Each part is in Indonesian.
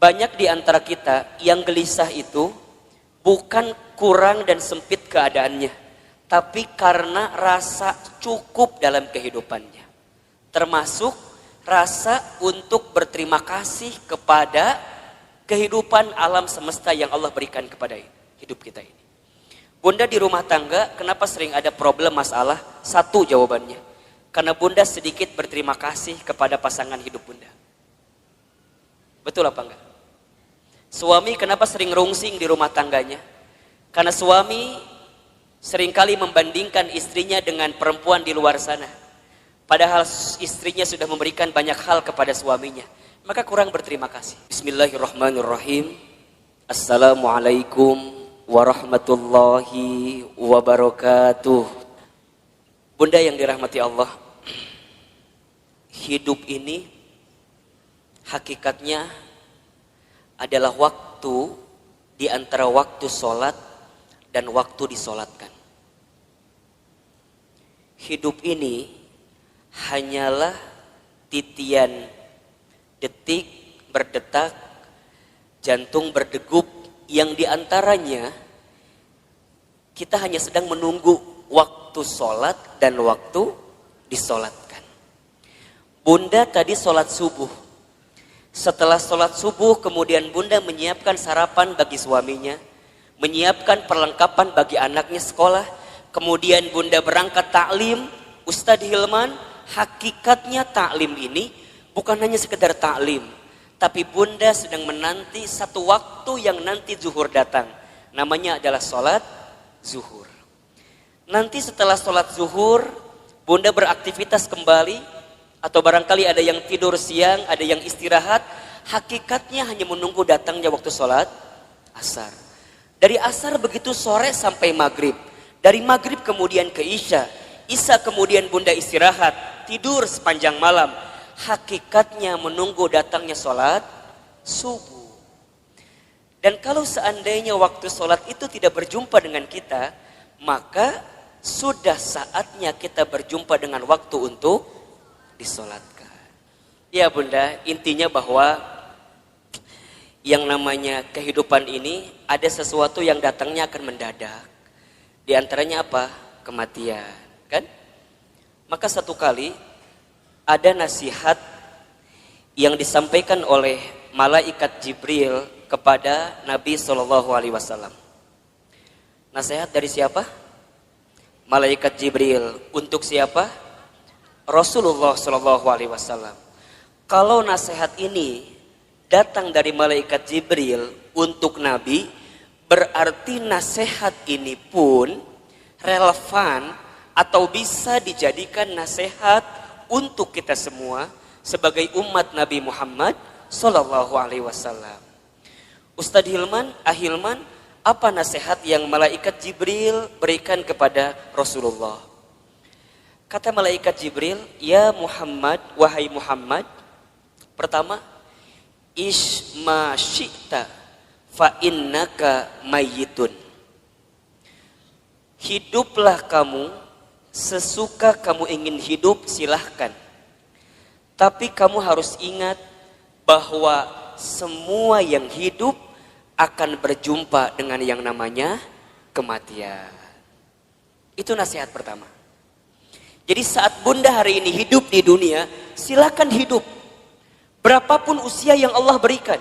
Banyak di antara kita yang gelisah itu bukan kurang dan sempit keadaannya, tapi karena rasa cukup dalam kehidupannya. Termasuk rasa untuk berterima kasih kepada kehidupan alam semesta yang Allah berikan kepada hidup kita ini. Bunda di rumah tangga, kenapa sering ada problem masalah? Satu jawabannya, karena bunda sedikit berterima kasih kepada pasangan hidup bunda. Betul apa enggak? Suami kenapa sering rungsing di rumah tangganya? Karena suami seringkali membandingkan istrinya dengan perempuan di luar sana. Padahal istrinya sudah memberikan banyak hal kepada suaminya. Maka kurang berterima kasih. Bismillahirrahmanirrahim. Assalamualaikum warahmatullahi wabarakatuh. Bunda yang dirahmati Allah, hidup ini hakikatnya adalah waktu di antara waktu sholat dan waktu disolatkan. Hidup ini hanyalah titian detik berdetak, jantung berdegup, yang diantaranya kita hanya sedang menunggu waktu sholat dan waktu disolatkan. Bunda tadi sholat subuh. Setelah sholat subuh kemudian bunda menyiapkan sarapan bagi suaminya, menyiapkan perlengkapan bagi anaknya sekolah, kemudian bunda berangkat taklim. Ustadz Hilman, hakikatnya taklim ini bukan hanya sekedar taklim, tapi bunda sedang menanti satu waktu yang nanti zuhur datang, namanya adalah sholat zuhur. Nanti setelah sholat zuhur bunda beraktivitas kembali, atau barangkali ada yang tidur siang, ada yang istirahat. Hakikatnya hanya menunggu datangnya waktu sholat asar. Dari asar begitu sore sampai maghrib. Dari maghrib kemudian ke isya. Isya kemudian bunda istirahat, tidur sepanjang malam. Hakikatnya menunggu datangnya sholat subuh. Dan kalau seandainya waktu sholat itu tidak berjumpa dengan kita, maka sudah saatnya kita berjumpa dengan waktu untuk disolatkan. Ya bunda, intinya bahwa yang namanya kehidupan ini ada sesuatu yang datangnya akan mendadak. Di antaranya apa? Kematian, kan? Maka satu kali ada nasihat yang disampaikan oleh malaikat Jibril kepada Nabi SAW. Nasihat dari siapa? Malaikat Jibril. Untuk siapa? Rasulullah SAW. Kalau nasihat ini datang dari malaikat Jibril untuk Nabi, berarti nasihat ini pun relevan atau bisa dijadikan nasihat untuk kita semua sebagai umat Nabi Muhammad SAW. Ustadz Hilman, Ahilman, apa nasihat yang malaikat Jibril berikan kepada Rasulullah? Kata malaikat Jibril, ya Muhammad, wahai Muhammad, pertama, isma syi'ta fa innaka mayyitun. Hiduplah kamu sesuka kamu ingin hidup, silahkan. Tapi kamu harus ingat bahwa semua yang hidup akan berjumpa dengan yang namanya kematian. Itu nasihat pertama. Jadi saat bunda hari ini hidup di dunia, silakan hidup. Berapapun usia yang Allah berikan,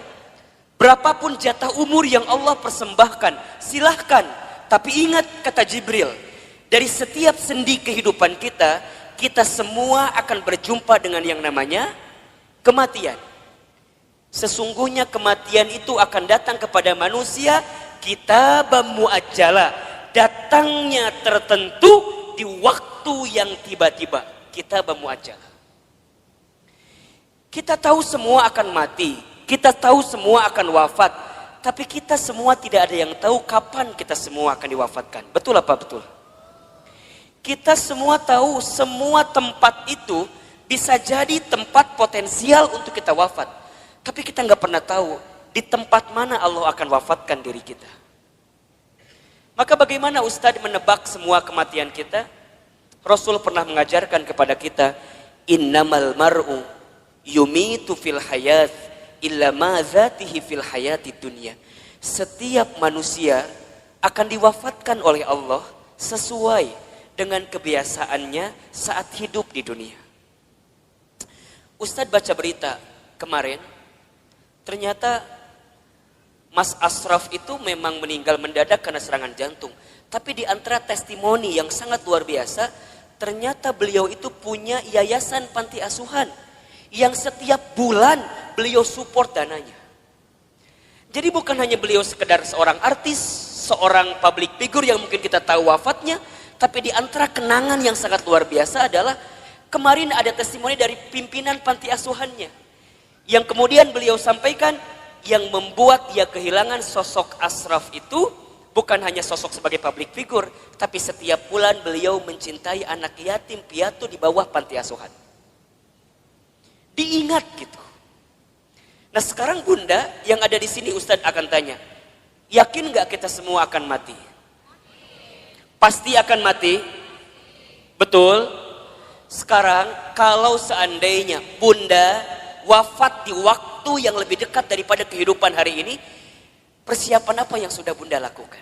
berapapun jatah umur yang Allah persembahkan, silahkan. Tapi ingat kata Jibril, dari setiap sendi kehidupan kita, kita semua akan berjumpa dengan yang namanya kematian. Sesungguhnya kematian itu akan datang kepada manusia, kitaban muajjala, datangnya tertentu di waktu yang tiba-tiba. Kitaban muajjala. Kita tahu semua akan mati, kita tahu semua akan wafat, tapi kita semua tidak ada yang tahu kapan kita semua akan diwafatkan. Betul apa betul? Kita semua tahu semua tempat itu bisa jadi tempat potensial untuk kita wafat, tapi kita nggak pernah tahu di tempat mana Allah akan wafatkan diri kita. Maka bagaimana Ustadz menebak semua kematian kita? Rasul pernah mengajarkan kepada kita, innamal mar'u yumitu fil hayat illa ma dzatihi fil hayati dunya. Setiap manusia akan diwafatkan oleh Allah sesuai dengan kebiasaannya saat hidup di dunia. Ustadz baca berita kemarin, ternyata Mas Ashraf itu memang meninggal mendadak karena serangan jantung. Tapi di antara testimoni yang sangat luar biasa, ternyata beliau itu punya yayasan panti asuhan yang setiap bulan beliau support dananya. Jadi bukan hanya beliau sekedar seorang artis, seorang public figure yang mungkin kita tahu wafatnya, tapi di antara kenangan yang sangat luar biasa adalah kemarin ada testimoni dari pimpinan panti asuhannya yang kemudian beliau sampaikan yang membuat dia kehilangan sosok Ashraf itu bukan hanya sosok sebagai public figure, tapi setiap bulan beliau mencintai anak yatim piatu di bawah panti asuhan. Diingat gitu. Nah sekarang Bunda yang ada di sini Ustadz akan tanya, yakin nggak kita semua akan mati? Pasti akan mati, betul? Sekarang kalau seandainya Bunda wafat di waktu yang lebih dekat daripada kehidupan hari ini, persiapan apa yang sudah Bunda lakukan?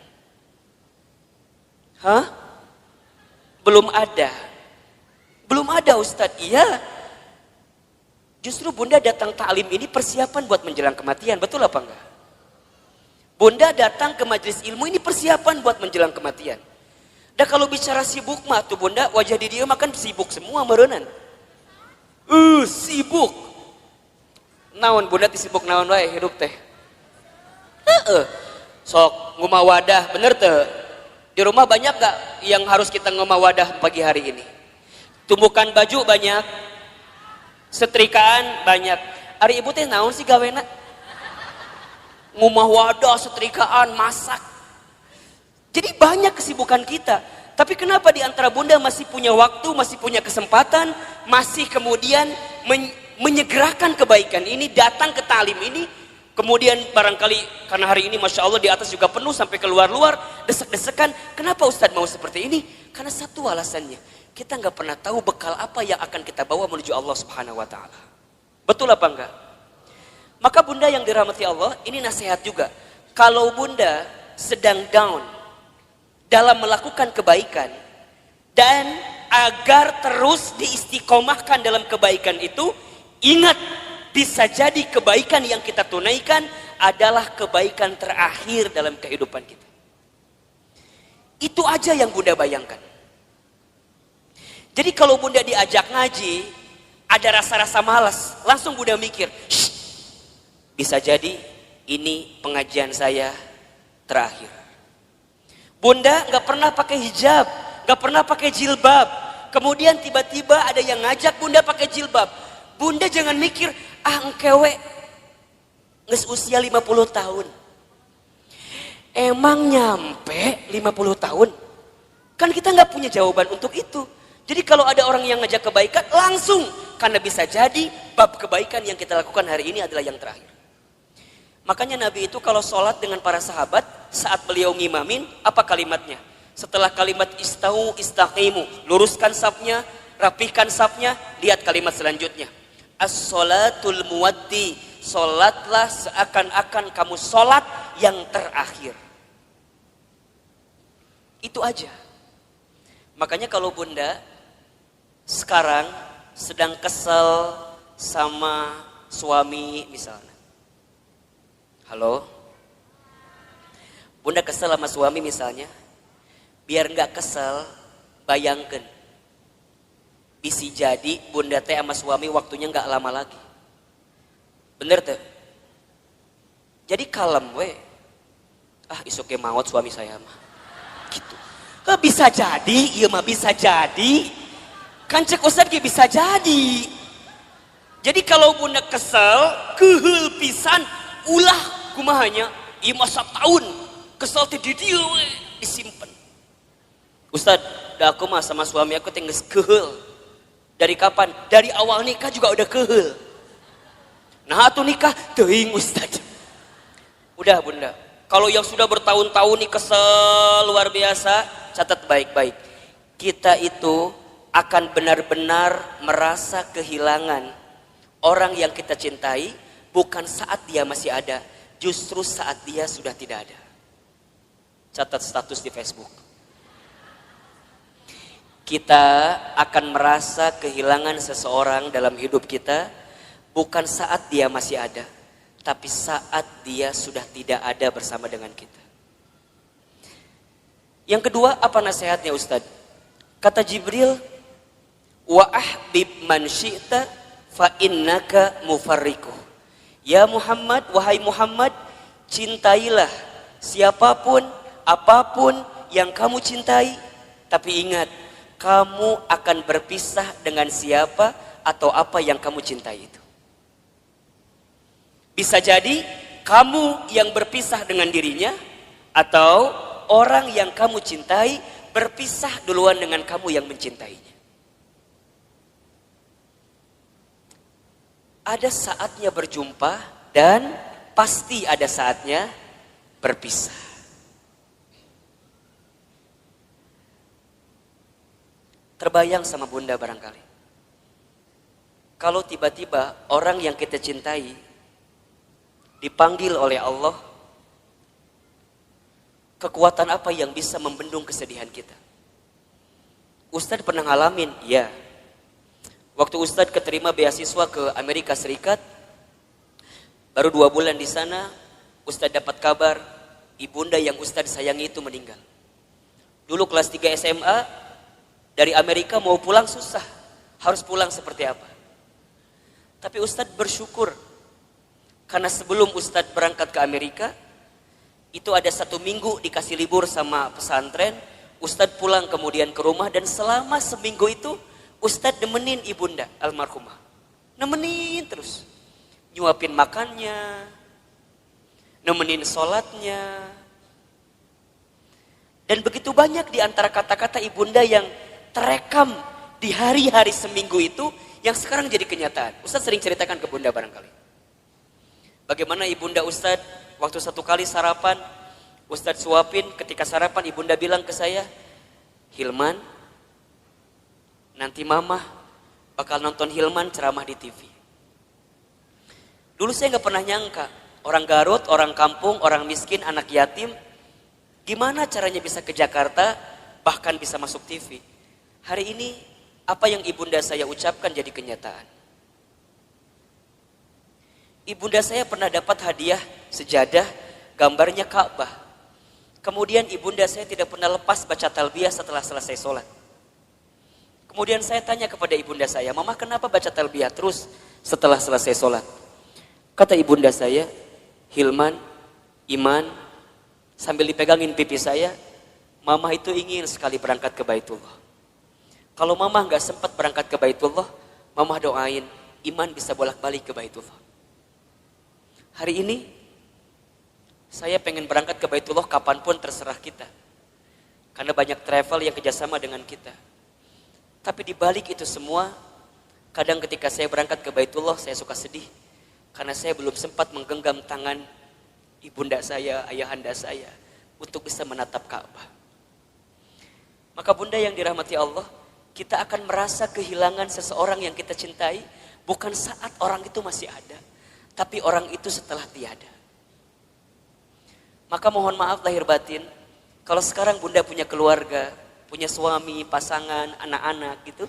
Hah? Belum ada. Belum ada Ustadz, iya. Justru Bunda datang ta'lim ini persiapan buat menjelang kematian, betul apa enggak? Bunda datang ke majelis ilmu ini persiapan buat menjelang kematian. Dan kalau bicara sibuk mah tuh Bunda, wajah di dia makan sibuk semua merenan. Sibuk. Naon Bunda disibuk naon wae hidup teh. Sok ngumah wadah, bener teh. Di rumah banyak gak yang harus kita ngumah wadah pagi hari ini? Tumbukan baju banyak, setrikaan banyak. Ari ibu teh naon sih gawena? Ngumah wadah, setrikaan, masak. Jadi banyak kesibukan kita. Tapi kenapa di antara Bunda masih punya waktu, masih punya kesempatan, masih kemudian menyegerakan kebaikan ini, datang ke talim ini, kemudian barangkali karena hari ini Masya Allah di atas juga penuh sampai keluar-luar, desek-desekan. Kenapa Ustadz mau seperti ini? Karena satu alasannya, kita nggak pernah tahu bekal apa yang akan kita bawa menuju Allah Subhanahu Wa Taala. Betul apa enggak? Maka Bunda yang dirahmati Allah, ini nasihat juga. Kalau Bunda sedang down dalam melakukan kebaikan dan agar terus diistiqomahkan dalam kebaikan itu, ingat bisa jadi kebaikan yang kita tunaikan adalah kebaikan terakhir dalam kehidupan kita. Itu aja yang Bunda bayangkan. Jadi kalau Bunda diajak ngaji, ada rasa-rasa malas, langsung Bunda mikir, bisa jadi ini pengajian saya terakhir. Bunda nggak pernah pakai hijab, nggak pernah pakai jilbab. Kemudian tiba-tiba ada yang ngajak Bunda pakai jilbab. Bunda jangan mikir, engkewe nges usia 50 tahun. Emang nyampe 50 tahun? Kan kita nggak punya jawaban untuk itu. Jadi kalau ada orang yang ngajak kebaikan, langsung. Karena bisa jadi bab kebaikan yang kita lakukan hari ini adalah yang terakhir. Makanya Nabi itu kalau sholat dengan para sahabat, saat beliau ngimamin, apa kalimatnya? Setelah kalimat istau istaqimu, luruskan safnya, rapihkan safnya, lihat kalimat selanjutnya. As-sholatul muwaddi, sholatlah seakan-akan kamu sholat yang terakhir. Itu aja. Makanya kalau Bunda sekarang sedang kesel sama suami misalnya. Halo? Bunda kesel sama suami misalnya. Biar nggak kesel, bayangkan. Bisa jadi Bunda teh sama suami waktunya nggak lama lagi. Bener tuh? Jadi kalem we. Isuknya maut suami saya mah. Gitu. Bisa jadi, iya mah bisa jadi. Kan cek Ustadz bisa jadi. Jadi kalau Bunda kesel, kehul pisan, ulah kumahanya, iya masa tahun kesel ti di dia we disimpan. Ustadz, dah aku mah sama suami aku tinggal kehul. Dari kapan? Dari awal nikah juga udah kehul. Nah atuh nikah teuing Ustadz. Udah Bunda, kalau yang sudah bertahun-tahun nih kesel luar biasa, catat baik-baik. Kita itu akan benar-benar merasa kehilangan orang yang kita cintai bukan saat dia masih ada, justru saat dia sudah tidak ada. Catat status di Facebook. Kita akan merasa kehilangan seseorang dalam hidup kita bukan saat dia masih ada, tapi saat dia sudah tidak ada bersama dengan kita. Yang kedua, apa nasihatnya Ustaz? Kata Jibril, wa ahbib man syi'ta fa innaka mufarriquh. Ya Muhammad, wahai Muhammad, cintailah siapapun, apapun yang kamu cintai, tapi ingat, kamu akan berpisah dengan siapa atau apa yang kamu cintai itu. Bisa jadi kamu yang berpisah dengan dirinya, atau orang yang kamu cintai berpisah duluan dengan kamu yang mencintainya. Ada saatnya berjumpa dan pasti ada saatnya berpisah. Terbayang sama bunda barangkali. Kalau tiba-tiba orang yang kita cintai dipanggil oleh Allah, kekuatan apa yang bisa membendung kesedihan kita? Ustadz pernah ngalamin, ya. Waktu Ustadz keterima beasiswa ke Amerika Serikat, baru 2 bulan di sana, Ustadz dapat kabar ibunda yang Ustadz sayangi itu meninggal. Dulu kelas 3 SMA, dari Amerika mau pulang susah, harus pulang seperti apa. Tapi Ustadz bersyukur, karena sebelum Ustadz berangkat ke Amerika, itu ada 1 minggu dikasih libur sama pesantren, Ustadz pulang kemudian ke rumah, dan selama seminggu itu Ustadz nemenin ibunda almarhumah. Nemenin terus. Nyuapin makannya, nemenin sholatnya. Dan begitu banyak di antara kata-kata ibunda yang terekam di hari-hari seminggu itu, yang sekarang jadi kenyataan. Ustadz sering ceritakan ke bunda barangkali. Bagaimana ibunda Ustadz waktu 1 kali sarapan, Ustadz suapin, ketika sarapan ibunda bilang ke saya, Hilman, nanti mama bakal nonton Hilman ceramah di TV. Dulu saya gak pernah nyangka, orang Garut, orang kampung, orang miskin, anak yatim, gimana caranya bisa ke Jakarta, bahkan bisa masuk TV. Hari ini, apa yang ibunda saya ucapkan jadi kenyataan. Ibunda saya pernah dapat hadiah sejadah, gambarnya Ka'bah. Kemudian ibunda saya tidak pernah lepas baca talbiyah setelah selesai sholat. Kemudian saya tanya kepada ibunda saya, Mama kenapa baca talbiyah terus setelah selesai sholat? Kata ibunda saya, Hilman, Iman, sambil dipegangin pipi saya, Mama itu ingin sekali berangkat ke Baitullah. Kalau Mama gak sempat berangkat ke Baitullah, Mama doain Iman bisa bolak-balik ke Baitullah. Hari ini, saya pengen berangkat ke Baitullah kapanpun terserah kita. Karena banyak travel yang kerjasama dengan kita. Tapi di balik itu semua, kadang ketika saya berangkat ke Baitullah, saya suka sedih. Karena saya belum sempat menggenggam tangan ibunda saya, ayahanda saya, untuk bisa menatap Ka'bah. Maka bunda yang dirahmati Allah, kita akan merasa kehilangan seseorang yang kita cintai, bukan saat orang itu masih ada, tapi orang itu setelah tiada. Maka mohon maaf lahir batin, kalau sekarang bunda punya keluarga, punya suami, pasangan, anak-anak gitu.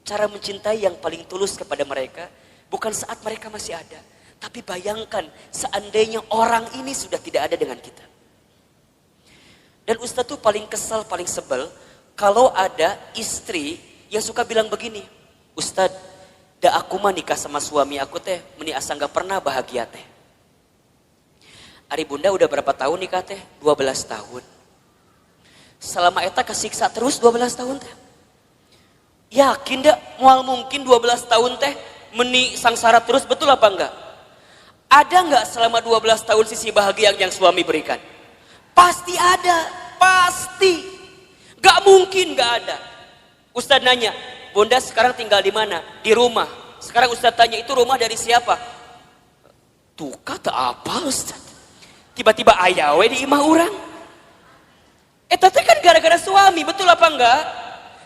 Cara mencintai yang paling tulus kepada mereka, bukan saat mereka masih ada. Tapi bayangkan seandainya orang ini sudah tidak ada dengan kita. Dan Ustadz tuh paling kesal, paling sebel, kalau ada istri yang suka bilang begini, Ustadz, da aku mah nikah sama suami aku teh, meni asa gak pernah bahagia teh. Ari bunda udah berapa tahun nikah teh? 12 tahun. Selama eta kesiksa terus 12 tahun teh. Yakin dak moal mungkin 12 tahun teh meni sangsara terus, betul apa enggak? Ada enggak selama 12 tahun sisi bahagia yang suami berikan? Pasti ada, pasti. Gak mungkin gak ada. Ustadz nanya, bunda sekarang tinggal di mana? Di rumah. Sekarang Ustadz tanya, itu rumah dari siapa? Tuh kata apa Ustadz? Tiba-tiba ayawe di imah orang. Tapi kan gara-gara suami, betul apa enggak?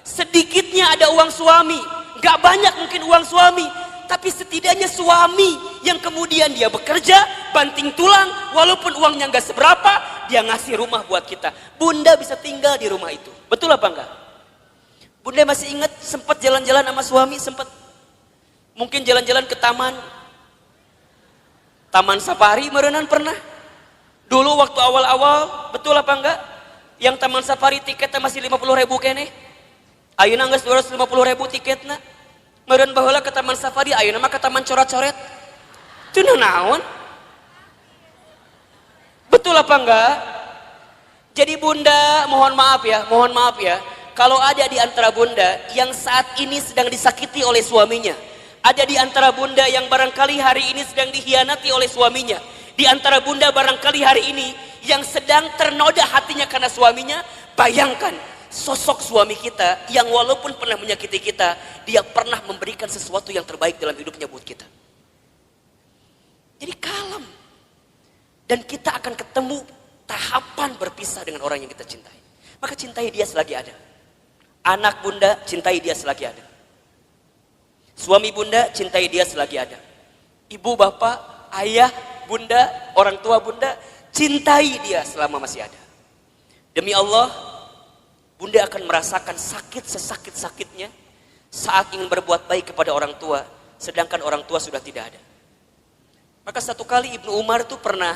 Sedikitnya ada uang suami, gak banyak mungkin uang suami, tapi setidaknya suami yang kemudian dia bekerja, banting tulang, walaupun uangnya nggak seberapa, dia ngasih rumah buat kita. Bunda bisa tinggal di rumah itu. Betul apa enggak? Bunda masih ingat sempat jalan-jalan sama suami, sempat mungkin jalan-jalan ke Taman Safari merenan pernah. Dulu waktu awal-awal, betul apa enggak? Yang Taman Safari tiketnya masih 50.000 kene. Ayeuna geus 250.000 tiketna. Meureun baheula ke Taman Safari, ayeuna mah ke Taman Coret-Coret. Teu naon? Betul apa enggak? Jadi bunda, mohon maaf ya. Kalau ada di antara bunda yang saat ini sedang disakiti oleh suaminya, ada di antara bunda yang barangkali hari ini sedang dikhianati oleh suaminya, di antara bunda barangkali hari ini yang sedang ternoda hatinya karena suaminya, bayangkan sosok suami kita yang walaupun pernah menyakiti kita, dia pernah memberikan sesuatu yang terbaik dalam hidupnya buat kita. Jadi kalem. Dan kita akan ketemu tahapan berpisah dengan orang yang kita cintai. Maka cintai dia selagi ada. Anak bunda, cintai dia selagi ada. Suami bunda, cintai dia selagi ada. Ibu, bapak, ayah, bunda, orang tua bunda, cintai dia selama masih ada. Demi Allah, bunda akan merasakan sakit sesakit-sakitnya saat ingin berbuat baik kepada orang tua, sedangkan orang tua sudah tidak ada. Maka satu kali Ibnu Umar itu pernah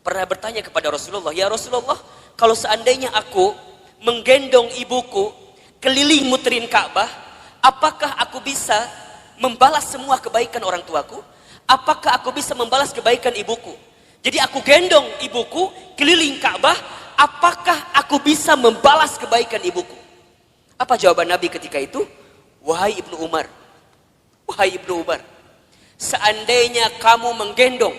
bertanya kepada Rasulullah, ya Rasulullah, kalau seandainya aku menggendong ibuku keliling muterin Ka'bah, apakah aku bisa membalas semua kebaikan orang tuaku? Apakah aku bisa membalas kebaikan ibuku? Jadi aku gendong ibuku keliling Ka'bah, apakah aku bisa membalas kebaikan ibuku? Apa jawaban Nabi ketika itu? Wahai Ibnu Umar, seandainya kamu menggendong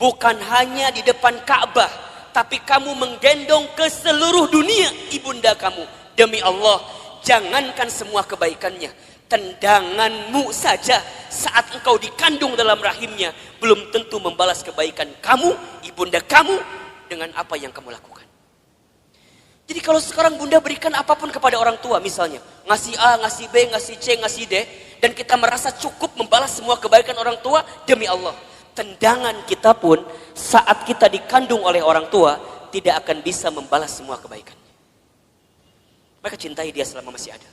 bukan hanya di depan Ka'bah, tapi kamu menggendong ke seluruh dunia ibunda kamu, demi Allah, jangankan semua kebaikannya, tendanganmu saja saat engkau dikandung dalam rahimnya belum tentu membalas kebaikan kamu, ibunda kamu, dengan apa yang kamu lakukan. Jadi kalau sekarang bunda berikan apapun kepada orang tua, misalnya ngasih A, ngasih B, ngasih C, ngasih D, dan kita merasa cukup membalas semua kebaikan orang tua, demi Allah, tendangan kita pun saat kita dikandung oleh orang tua tidak akan bisa membalas semua kebaikannya. Maka cintai dia selama masih ada,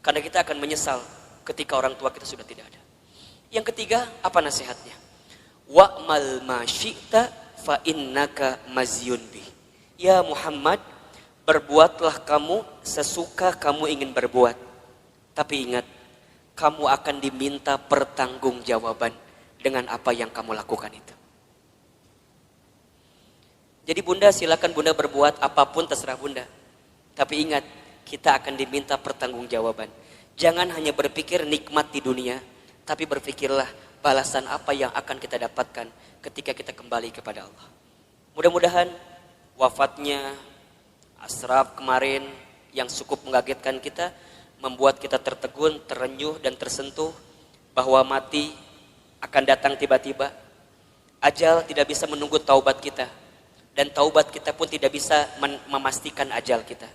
karena kita akan menyesal ketika orang tua kita sudah tidak ada. Yang ketiga, apa nasihatnya? Wa'mal ma syi'ta fa innaka mazyun bi. Ya Muhammad, berbuatlah kamu sesuka kamu ingin berbuat, tapi ingat, kamu akan diminta pertanggungjawaban dengan apa yang kamu lakukan itu. Jadi bunda, silakan bunda berbuat apapun terserah bunda, tapi ingat, kita akan diminta pertanggungjawaban. Jangan hanya berpikir nikmat di dunia, tapi berpikirlah balasan apa yang akan kita dapatkan ketika kita kembali kepada Allah. Mudah-mudahan wafatnya Ashraf kemarin yang cukup mengagetkan kita, membuat kita tertegun, terenyuh dan tersentuh bahwa mati akan datang tiba-tiba. Ajal tidak bisa menunggu taubat kita, dan taubat kita pun tidak bisa memastikan ajal kita.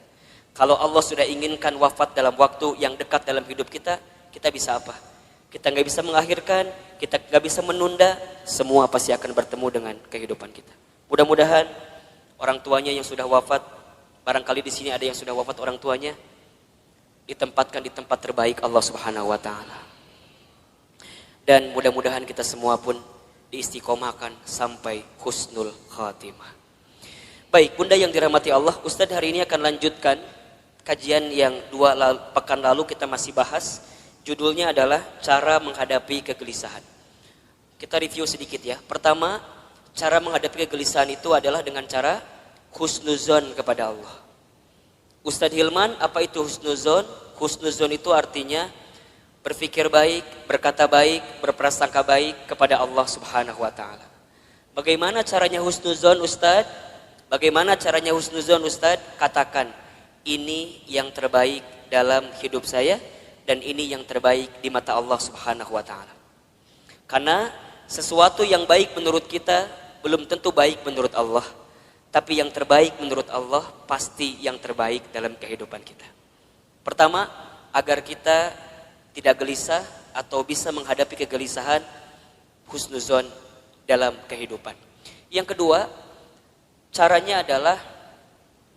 Kalau Allah sudah inginkan wafat dalam waktu yang dekat dalam hidup kita, kita bisa apa? Kita nggak bisa mengakhirkan, kita nggak bisa menunda, semua pasti akan bertemu dengan kehidupan kita. Mudah-mudahan orang tuanya yang sudah wafat, barangkali di sini ada yang sudah wafat orang tuanya, ditempatkan di tempat terbaik Allah Subhanahu wa taala. Dan mudah-mudahan kita semua pun diistiqomahkan sampai husnul khatimah. Baik, bunda yang dirahmati Allah, Ustadz hari ini akan lanjutkan kajian yang pekan lalu kita masih bahas. Judulnya adalah cara menghadapi kegelisahan. Kita review sedikit ya. Pertama, cara menghadapi kegelisahan itu adalah dengan cara husnuzon kepada Allah. Ustadz Hilman, apa itu husnuzon? Husnuzon itu artinya berpikir baik, berkata baik, berprasangka baik kepada Allah Subhanahu wa taala. Bagaimana caranya husnuzon, Ustadz? Bagaimana caranya husnuzon, Ustadz? Katakan, ini yang terbaik dalam hidup saya dan ini yang terbaik di mata Allah Subhanahu wa taala. Karena sesuatu yang baik menurut kita belum tentu baik menurut Allah, tapi yang terbaik menurut Allah pasti yang terbaik dalam kehidupan kita. Pertama, agar kita tidak gelisah, atau bisa menghadapi kegelisahan, husnuzon dalam kehidupan. Yang kedua, caranya adalah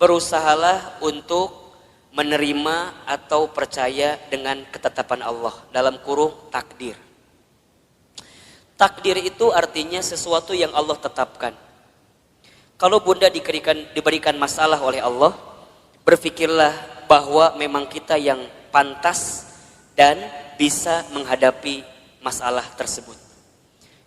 berusahalah untuk menerima atau percaya dengan ketetapan Allah, dalam kurung takdir. Takdir itu artinya sesuatu yang Allah tetapkan. Kalau bunda diberikan masalah oleh Allah, berpikirlah bahwa memang kita yang pantas dan bisa menghadapi masalah tersebut.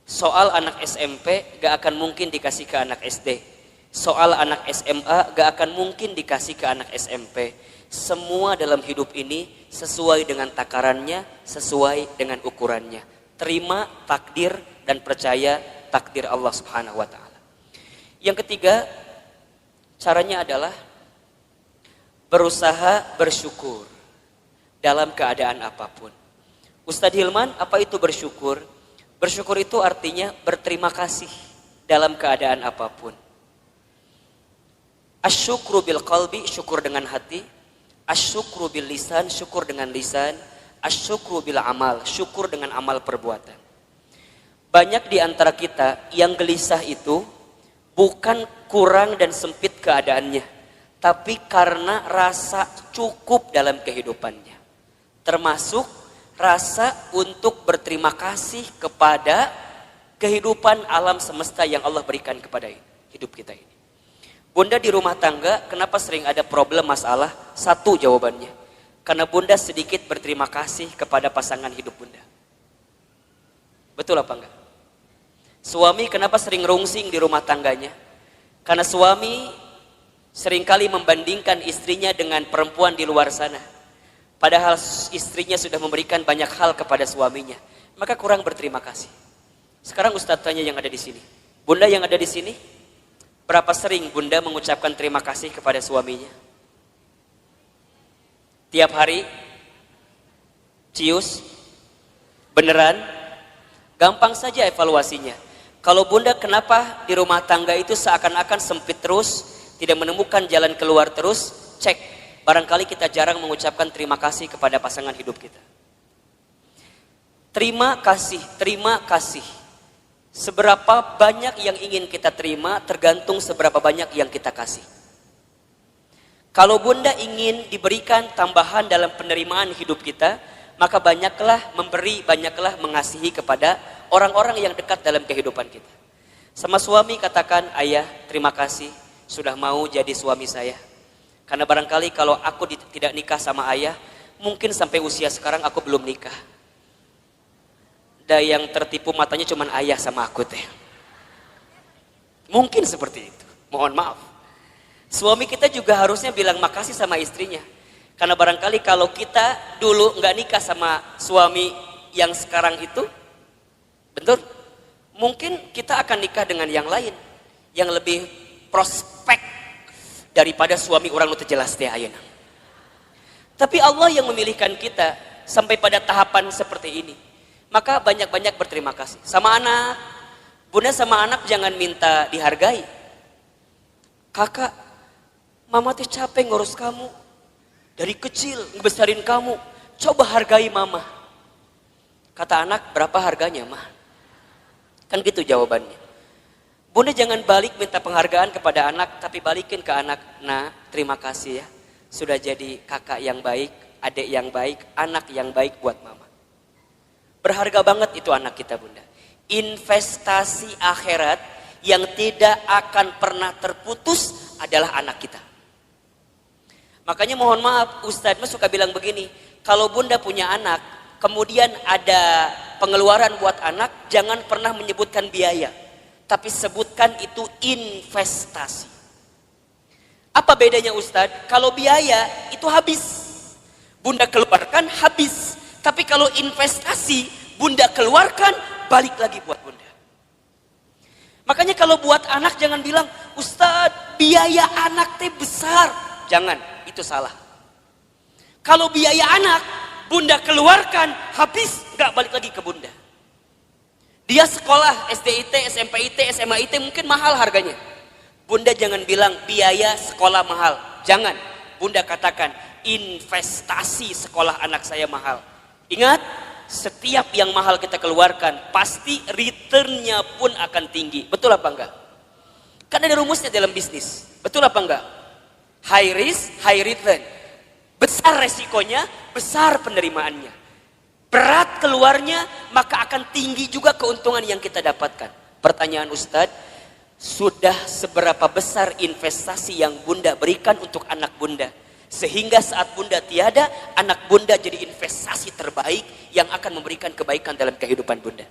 Soal anak SMP gak akan mungkin dikasih ke anak SD. Soal anak SMA gak akan mungkin dikasih ke anak SMP. Semua dalam hidup ini sesuai dengan takarannya, sesuai dengan ukurannya. Terima takdir dan percaya takdir Allah Subhanahu wa Ta'ala. Yang ketiga, caranya adalah berusaha bersyukur dalam keadaan apapun. Ustadz Hilman, apa itu bersyukur? Bersyukur itu artinya berterima kasih dalam keadaan apapun. Asyukru bil qalbi, syukur dengan hati. Asyukru bil lisan, syukur dengan lisan. Asyukru bil amal, syukur dengan amal perbuatan. Banyak di antara kita yang gelisah itu bukan kurang dan sempit keadaannya, tapi karena rasa cukup dalam kehidupannya. Termasuk rasa untuk berterima kasih kepada kehidupan alam semesta yang Allah berikan kepada hidup kita ini. Bunda di rumah tangga, kenapa sering ada problem masalah? Satu jawabannya, karena bunda sedikit berterima kasih kepada pasangan hidup bunda. Betul apa enggak? Suami kenapa sering rungsing di rumah tangganya? Karena suami seringkali membandingkan istrinya dengan perempuan di luar sana. Padahal istrinya sudah memberikan banyak hal kepada suaminya. Maka kurang berterima kasih. Sekarang Ustadz tanya yang ada di sini. Bunda yang ada di sini, berapa sering bunda mengucapkan terima kasih kepada suaminya? Tiap hari? Cius? Beneran? Gampang saja evaluasinya. Kalau bunda kenapa di rumah tangga itu seakan-akan sempit terus, tidak menemukan jalan keluar terus, cek. Barangkali kita jarang mengucapkan terima kasih kepada pasangan hidup kita. Terima kasih, terima kasih. Seberapa banyak yang ingin kita terima tergantung seberapa banyak yang kita kasih. Kalau bunda ingin diberikan tambahan dalam penerimaan hidup kita, maka banyaklah memberi, banyaklah mengasihi kepada orang-orang yang dekat dalam kehidupan kita. Sama suami katakan, ayah terima kasih sudah mau jadi suami saya. Karena barangkali kalau aku tidak nikah sama ayah, mungkin sampai usia sekarang aku belum nikah. Dan yang tertipu matanya cuma ayah sama aku teh. Mungkin seperti itu, mohon maaf. Suami kita juga harusnya bilang makasih sama istrinya. Karena barangkali kalau kita dulu nggak nikah sama suami yang sekarang itu, betul, mungkin kita akan nikah dengan yang lain, yang lebih prospek daripada suami orang itu jelas teh ayeuna. Tapi Allah yang memilihkan kita sampai pada tahapan seperti ini. Maka banyak-banyak berterima kasih. Sama anak, bunda sama anak jangan minta dihargai. Kakak, mama teh capek ngurus kamu. Dari kecil ngebesarin kamu. Coba hargai mama. Kata anak, berapa harganya mah? Kan gitu jawabannya. Bunda jangan balik minta penghargaan kepada anak, tapi balikin ke anak. Nah, terima kasih ya. Sudah jadi kakak yang baik, adik yang baik, anak yang baik buat mama. Berharga banget itu anak kita bunda. Investasi akhirat yang tidak akan pernah terputus adalah anak kita. Makanya mohon maaf, Ustadz suka bilang begini. Kalau bunda punya anak, kemudian ada pengeluaran buat anak, jangan pernah menyebutkan biaya. Tapi sebutkan itu investasi. Apa bedanya Ustadz? Kalau biaya itu habis. Bunda keluarkan habis. Tapi kalau investasi, bunda keluarkan, balik lagi buat bunda. Makanya kalau buat anak jangan bilang, Ustadz biaya anak teh besar. Jangan, itu salah. Kalau biaya anak, bunda keluarkan, habis, gak balik lagi ke bunda. Dia sekolah SDIT, SMPIT, SMAIT mungkin mahal harganya. Bunda jangan bilang biaya sekolah mahal. Jangan. Bunda katakan investasi sekolah anak saya mahal. Ingat, setiap yang mahal kita keluarkan, pasti returnnya pun akan tinggi. Betul apa enggak? Kan ada rumusnya dalam bisnis. Betul apa enggak? High risk, high return. Besar resikonya, besar penerimaannya. Berat keluarnya, maka akan tinggi juga keuntungan yang kita dapatkan. Pertanyaan Ustadz, sudah seberapa besar investasi yang Bunda berikan untuk anak Bunda? Sehingga saat Bunda tiada, anak Bunda jadi investasi terbaik yang akan memberikan kebaikan dalam kehidupan Bunda.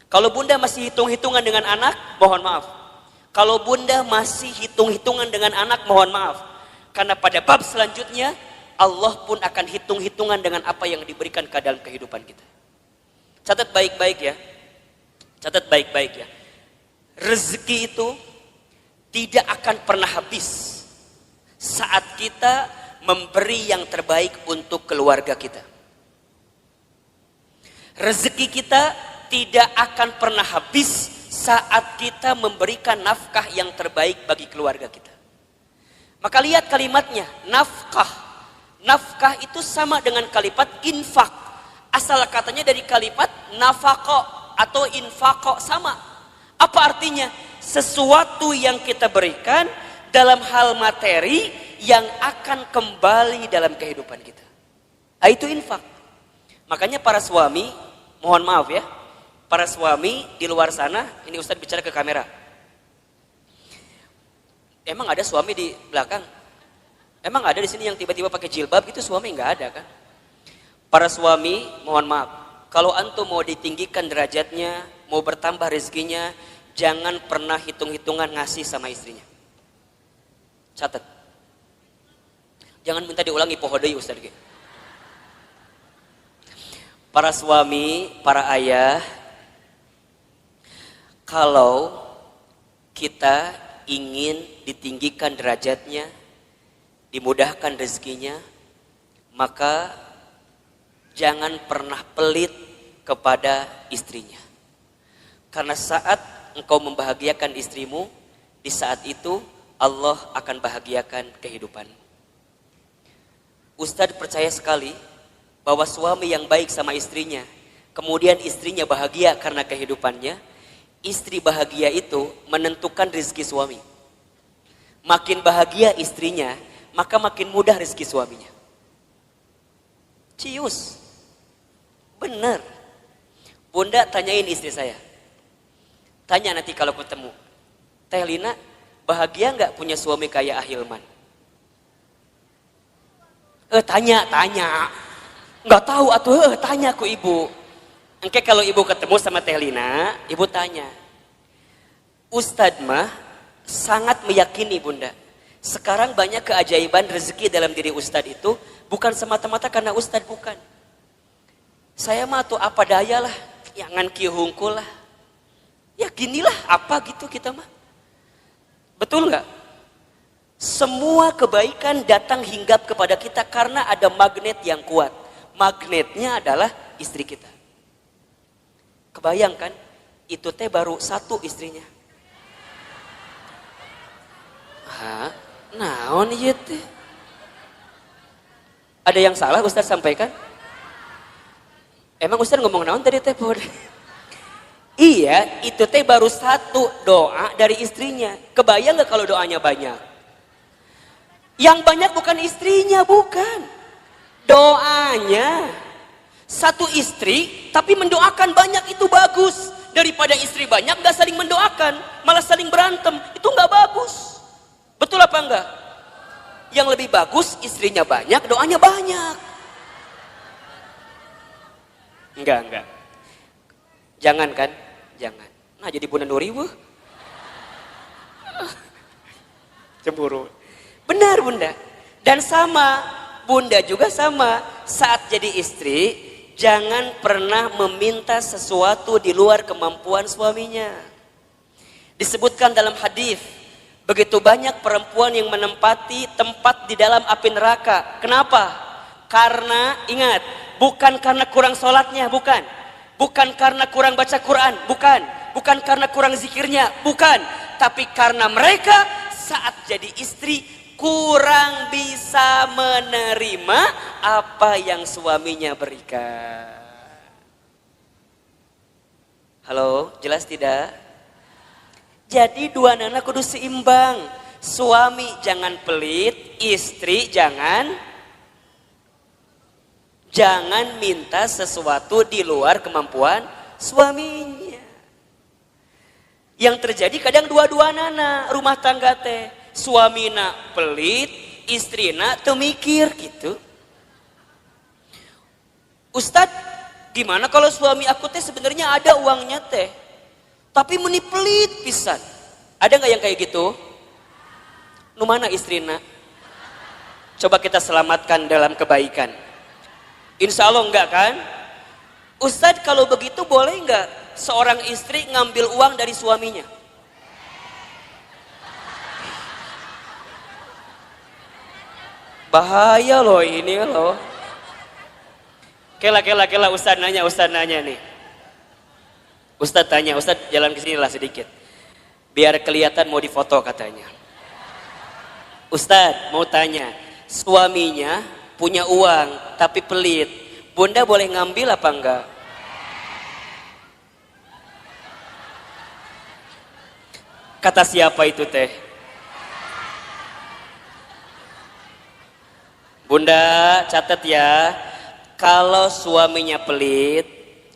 Kalau Bunda masih hitung-hitungan dengan anak, mohon maaf. Kalau Bunda masih hitung-hitungan dengan anak, mohon maaf. Karena pada bab selanjutnya, Allah pun akan hitung-hitungan dengan apa yang diberikan ke dalam kehidupan kita. Catat baik-baik ya. Catat baik-baik ya. Rezeki itu tidak akan pernah habis saat kita memberi yang terbaik untuk keluarga kita. Rezeki kita tidak akan pernah habis saat kita memberikan nafkah yang terbaik bagi keluarga kita. Maka lihat kalimatnya, nafkah. Nafkah itu sama dengan kalimat infak. Asal katanya dari kalimat nafako atau infako, sama. Apa artinya? Sesuatu yang kita berikan dalam hal materi yang akan kembali dalam kehidupan kita. Nah, itu infak. Makanya para suami, mohon maaf ya, para suami di luar sana, ini Ustadz bicara ke kamera. Emang ada suami di belakang? Emang ada di sini yang tiba-tiba pakai jilbab gitu? Suami nggak ada kan? Para suami, mohon maaf, kalau antum mau ditinggikan derajatnya, mau bertambah rezekinya, jangan pernah hitung-hitungan ngasih sama istrinya. Catat. Jangan minta diulangi pohodoi Ustaz. Para suami, para ayah, kalau kita ingin ditinggikan derajatnya, dimudahkan rezekinya, maka jangan pernah pelit kepada istrinya. Karena saat engkau membahagiakan istrimu, di saat itu Allah akan bahagiakan kehidupanmu. Ustadz percaya sekali bahwa suami yang baik sama istrinya, kemudian istrinya bahagia karena kehidupannya, istri bahagia itu menentukan rezeki suami. Makin bahagia istrinya, maka makin mudah rezeki suaminya. Cius. Benar. Bunda tanyain istri saya. Tanya nanti kalau ketemu. Teh Lina, bahagia nggak punya suami kayak Ahilman? Tanya. Nggak tahu atuh, tanya ku ibu. Engke kalau ibu ketemu sama Teh Lina, ibu tanya. Ustadz mah sangat meyakini Bunda. Sekarang banyak keajaiban rezeki dalam diri Ustadz itu bukan semata-mata karena Ustadz, bukan. Saya mah tuh apa daya lah, jangan kieu hungkul lah. Ya ginilah apa gitu kita mah. Betul nggak? Semua kebaikan datang hinggap kepada kita karena ada magnet yang kuat. Magnetnya adalah istri kita. Kebayangkan, itu teh baru satu istrinya. Hah? Naon ieu teh? Ada yang salah Ustaz sampaikan? Emang Ustaz ngomong naon tadi teh? Iya, itu teh baru satu doa dari istrinya. Kebayang gak kalau doanya banyak? Yang banyak bukan istrinya, bukan. Doanya. Satu istri, tapi mendoakan banyak, itu bagus. Daripada istri banyak gak saling mendoakan, malah saling berantem. Itu gak bagus. Betul apa enggak? Yang lebih bagus istrinya banyak, doanya banyak. Enggak. Jangan kan? Jangan. Nah jadi Bunda Nuri cemburu. Benar Bunda. Dan sama, Bunda juga sama. Saat jadi istri, jangan pernah meminta sesuatu di luar kemampuan suaminya. Disebutkan dalam hadis, begitu banyak perempuan yang menempati tempat di dalam api neraka. Kenapa? Karena ingat, bukan karena kurang sholatnya, bukan. Bukan karena kurang baca Quran, bukan. Bukan karena kurang zikirnya, bukan. Tapi karena mereka saat jadi istri kurang bisa menerima apa yang suaminya berikan. Halo, jelas tidak? Jadi dua nana kudu seimbang. Suami jangan pelit, istri jangan minta sesuatu di luar kemampuan suaminya. Yang terjadi kadang dua-dua nana rumah tangga teh. Suamina pelit, istrina teu mikir gitu. Ustadz, gimana kalau suami aku teh sebenarnya ada uangnya teh, tapi meni pelit pisan. Ada nggak yang kayak gitu? Nu mana istrina? Coba kita selamatkan dalam kebaikan. Insya Allah enggak kan? Ustadz, kalau begitu boleh enggak seorang istri ngambil uang dari suaminya? Bahaya loh ini loh. Kela Ustadz nanya nih. Ustadz tanya, Ustadz jalan ke sini lah sedikit. Biar kelihatan mau difoto katanya. Ustadz mau tanya, suaminya punya uang tapi pelit. Bunda boleh ngambil apa enggak? Kata siapa itu teh? Bunda catat ya, kalau suaminya pelit,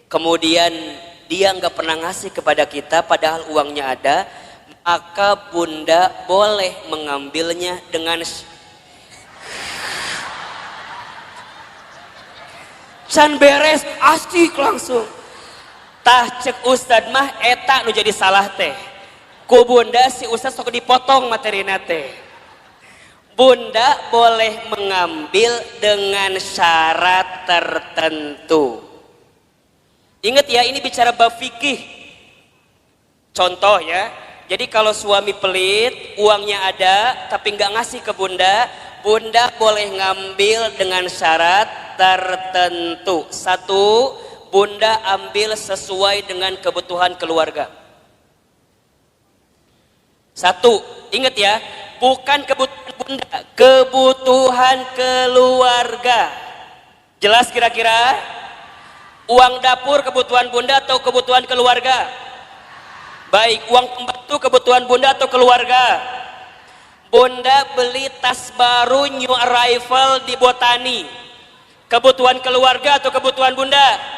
kemudian dia nggak pernah ngasih kepada kita padahal uangnya ada, maka bunda boleh mengambilnya dengan can beres, asik langsung. Tah cek Ustad mah eta nu jadi salah teh. Ku bunda si Ustad sok dipotong materina teh. Bunda boleh mengambil dengan syarat tertentu. Ingat ya, ini bicara bab fikih. Contoh ya, jadi kalau suami pelit, uangnya ada tapi nggak ngasih ke bunda, bunda boleh ngambil dengan syarat tertentu. Satu, bunda ambil sesuai dengan kebutuhan keluarga. Satu, ingat ya, bukan kebutuhan bunda, kebutuhan keluarga. Jelas kira-kira? Uang dapur kebutuhan bunda atau kebutuhan keluarga? Baik, uang pembantu kebutuhan bunda atau keluarga? Bunda beli tas baru new arrival di Botani, kebutuhan keluarga atau kebutuhan bunda?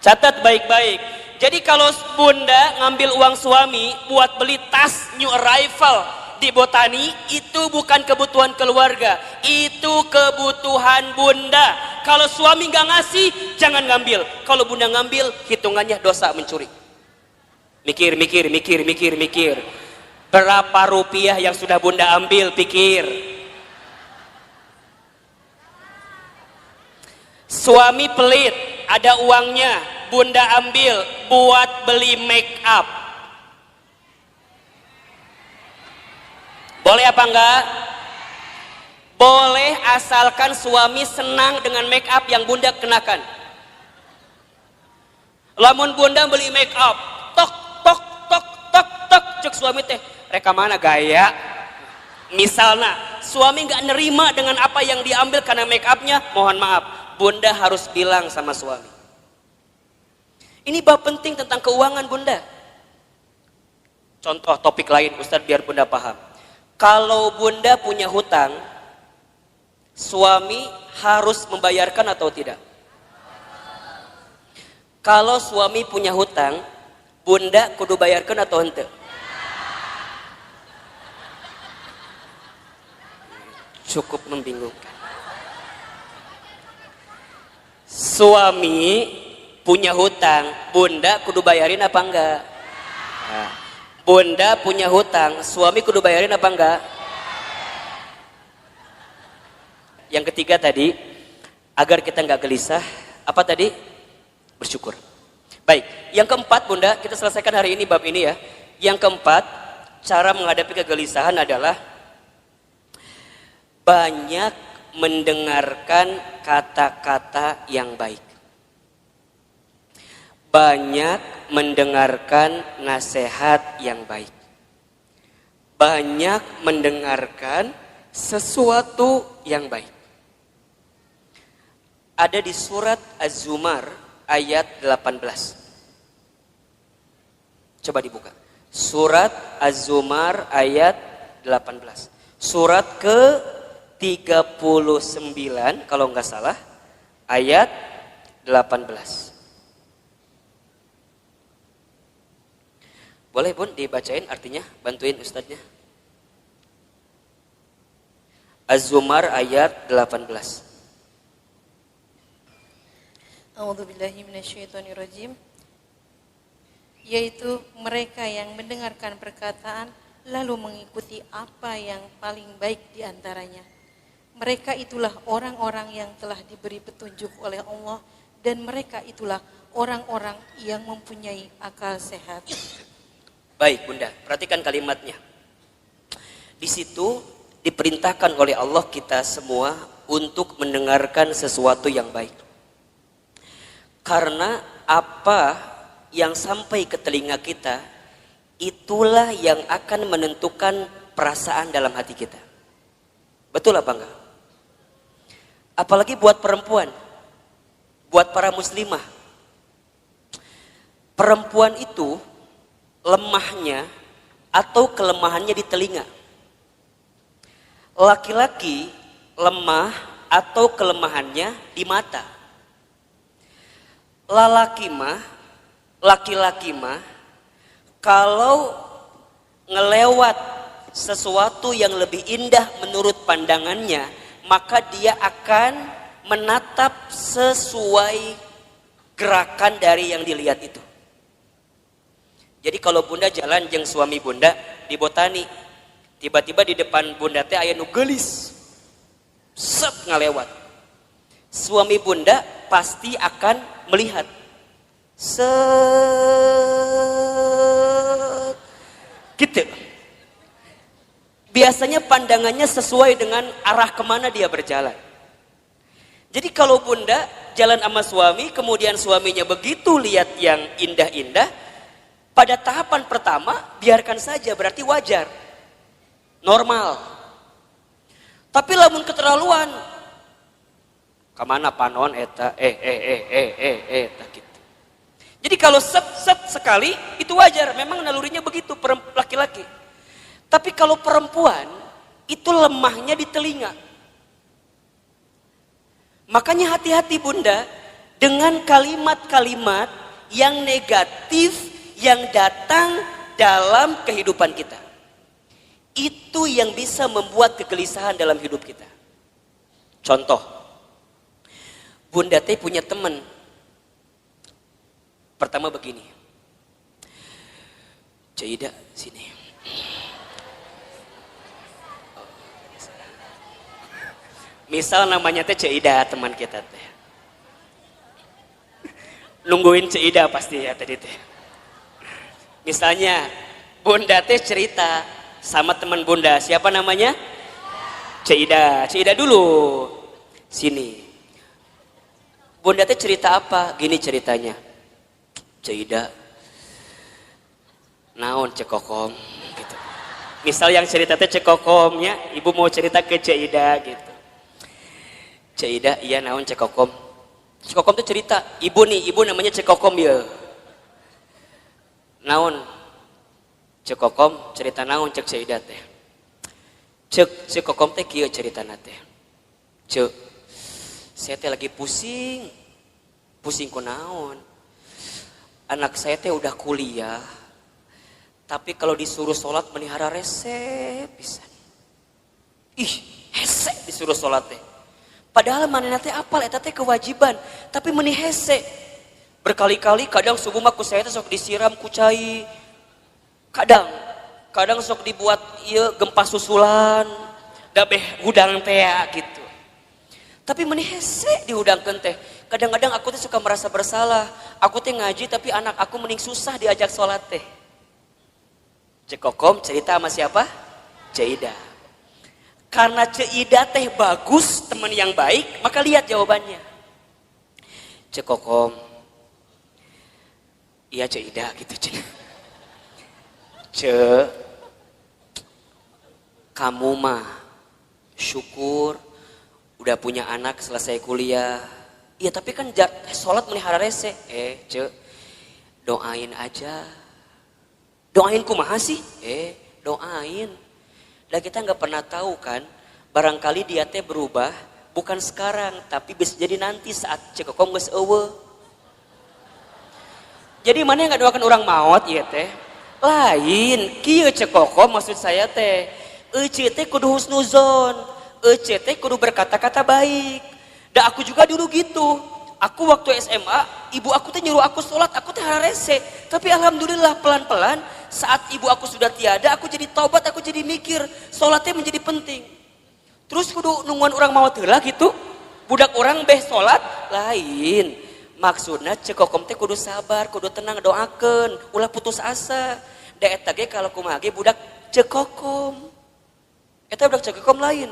Catat baik-baik. Jadi kalau bunda ngambil uang suami buat beli tas new arrival di Botani, itu bukan kebutuhan keluarga, itu kebutuhan bunda. Kalau suami nggak ngasih, jangan ngambil. Kalau bunda ngambil, hitungannya dosa mencuri. Mikir. Berapa rupiah yang sudah bunda ambil, pikir. Suami pelit, ada uangnya, bunda ambil buat beli make up. Boleh apa enggak? Boleh, asalkan suami senang dengan make up yang bunda kenakan. Lamun bunda beli make up, tok cek suami teh, reka mana gaya? Misalnya suami nggak nerima dengan apa yang diambil karena make upnya, mohon maaf, bunda harus bilang sama suami. Ini bab penting tentang keuangan bunda. Contoh topik lain Ustadz biar bunda paham. Kalau bunda punya hutang, suami harus membayarkan atau tidak? Kalau suami punya hutang, bunda kudu bayarkan atau henteu? Cukup membingungkan. Suami punya hutang, bunda kudu bayarin apa enggak? Nah, bunda punya hutang, suami kudu bayarin apa enggak? Yang ketiga tadi, agar kita enggak gelisah, apa tadi? Bersyukur. Baik, yang keempat bunda, kita selesaikan hari ini bab ini ya. Yang keempat, cara menghadapi kegelisahan adalah banyak mendengarkan kata-kata yang baik. Banyak mendengarkan nasihat yang baik. Banyak mendengarkan sesuatu yang baik. ada di surat Az-Zumar ayat 18. Coba dibuka. Surat Az-Zumar ayat 18. Surat ke-39 kalau nggak salah, ayat 18. Boleh Bun dibacain artinya, bantuin ustadznya. Az-Zumar ayat 18. A'udzubillahi minasyaitonirrajim. Yaitu mereka yang mendengarkan perkataan lalu mengikuti apa yang paling baik di antaranya. Mereka itulah orang-orang yang telah diberi petunjuk oleh Allah dan mereka itulah orang-orang yang mempunyai akal sehat. Baik Bunda, perhatikan kalimatnya. Di situ diperintahkan oleh Allah kita semua untuk mendengarkan sesuatu yang baik. Karena apa yang sampai ke telinga kita, itulah yang akan menentukan perasaan dalam hati kita. Betul apa enggak? Apalagi buat perempuan, buat para muslimah. Perempuan itu lemahnya atau kelemahannya di telinga. Laki-laki lemah atau kelemahannya di mata. Laki-laki mah kalau ngelewat sesuatu yang lebih indah menurut pandangannya, maka dia akan menatap sesuai gerakan dari yang dilihat itu. Jadi kalau Bunda jalan jeung suami Bunda di Botani, tiba-tiba di depan Bunda teh aya nu geulis. Set ngalewat. Suami Bunda pasti akan melihat. Set gitu. Biasanya pandangannya sesuai dengan arah kemana dia berjalan. Jadi kalau Bunda jalan sama suami, kemudian suaminya begitu lihat yang indah-indah, pada tahapan pertama biarkan saja, berarti wajar, normal. Tapi lamun keterlaluan, kemana panon eta eta gitu. Jadi kalau set sekali itu wajar, memang nalurinya begitu laki-laki. Tapi kalau perempuan itu lemahnya di telinga. Makanya hati-hati Bunda dengan kalimat-kalimat yang negatif yang datang dalam kehidupan kita. Itu yang bisa membuat kegelisahan dalam hidup kita. Contoh, Bunda teh punya teman. Pertama begini, Cida sini. Misal namanya teh Cida, teman kita teh. Nungguin Cida pasti ya tadi teh. Misalnya Bunda teh cerita sama teman Bunda, siapa namanya? Cida. Cida dulu. Sini. Bunda teh cerita apa? Gini ceritanya. Cida. Naon cekokom gitu. Misal yang cerita teh cekokomnya, ibu mau cerita ke Cida gitu. Cida, iya naon cekokom. Cekokom tuh cerita, ibu namanya cekokom ya. Naon cekokom cerita naon cek Cida teh. Cekokom teh kieu ceritana teh. Cek, saya teh lagi pusing ku naon. Anak saya teh udah kuliah, tapi kalau disuruh sholat melihara rese pisan. Ih, hese disuruh sholat teh. Padahal manehna teh apal eta teh kewajiban, tapi meuni hese. Berkali-kali kadang subuh mah ku saya teh sok disiram ku cai. Kadang sok dibuat ieu gempa susulan, da beh hudang teh gitu. Tapi meuni hese dihudangkeun teh. Kadang-kadang aku teh suka merasa bersalah. Aku teh ngaji tapi anak aku mending susah diajak sholat teh. Cekokom cerita sama siapa? Cida. Karena Cida teh bagus, teman yang baik, maka lihat jawabannya. Cekokom. Iya Cida gitu kamu mah syukur udah punya anak selesai kuliah, Ya tapi kan sholat melihara rese. Ce, doain aja. Doain kumaha sih? Doain. Dan kita nggak pernah tahu kan, barangkali dia teh berubah, bukan sekarang, tapi bisa jadi nanti saat cekokom geus eueuh. Jadi mana yang nggak doakan orang maut ya teh? Lain, kieu cekokom maksud saya teh. Ece teh kudu husnuzon, ece teh kudu berkata-kata baik. Dan aku juga dulu gitu. Aku waktu SMA, ibu aku teh nyuruh aku sholat, aku teh rese. Tapi alhamdulillah pelan-pelan saat ibu aku sudah tiada, aku jadi taubat, aku jadi mikir sholatnya menjadi penting. Terus kudu nungguan orang mau heula gitu. Budak orang beh sholat lain. Maksudnya cekokom teh kudu sabar, kudu tenang, doakeun, ulah putus asa. Da eta ge kalau kumaha ge budak cekokom. Eta budak cekokom lain.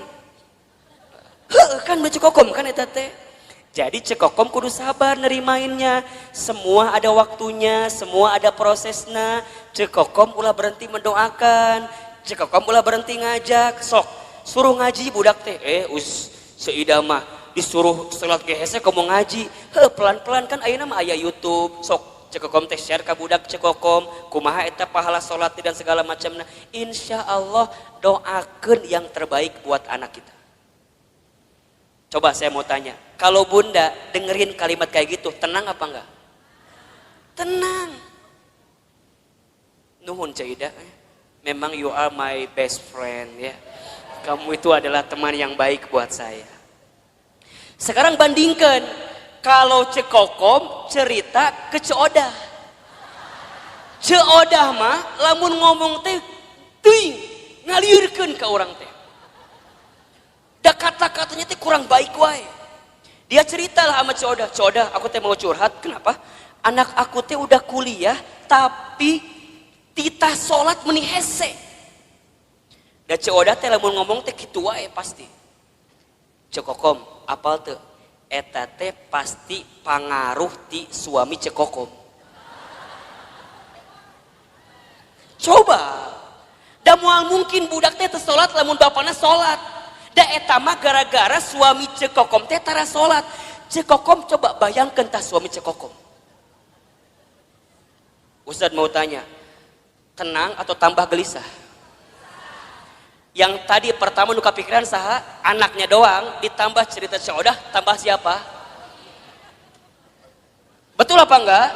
Kan cekokom kan eta teh. Jadi cekokom kudu sabar nerimainnya. Semua ada waktunya, semua ada prosesnya. Cekokom ulah berhenti mendoakan, cekokom ulah berhenti ngajak. Sok suruh ngaji budak teh. Seuida mah disuruh salat ge hese komo ngaji. Pelan-pelan kan ayeuna mah aya YouTube. Sok cekokom teh share ka budak cekokom kumaha eta pahala salat dan segala macamna. Insyaallah doakeun yang terbaik buat anak kita. Coba saya mau tanya, kalau bunda dengerin kalimat kayak gitu, tenang apa enggak? Tenang. Nuhun Caidah, memang you are my best friend ya. Kamu itu adalah teman yang baik buat saya. Sekarang bandingkan, kalau cekokom cerita ke Ceodah. Ceodah mah lamun ngomong teh teuing ngaliurkeun ka urang teh. Da kata-katanya teh kurang baik wae. Dia ceritalah sama Ceodah, Ceodah aku teh mau curhat, kenapa? Anak aku teh udah kuliah tapi titah sholat meni hese. Da Ceodah teh lamun ngomong teh kitu wae pasti. Cekokom, apal teu? Eta teh pasti pangaruh ti suami cekokom. Coba. Da moal mungkin budak teh teu sholat lamun bapana sholat. Da eta mah gara-gara suami cekokom teh tara salat. Cekokom coba bayangkeun tah suami cekokom. Ustaz mau tanya, tenang atau tambah gelisah? Yang tadi pertama nu kapikiran saha? Anaknya doang, ditambah cerita Ceodah, tambah siapa? Betul apa enggak?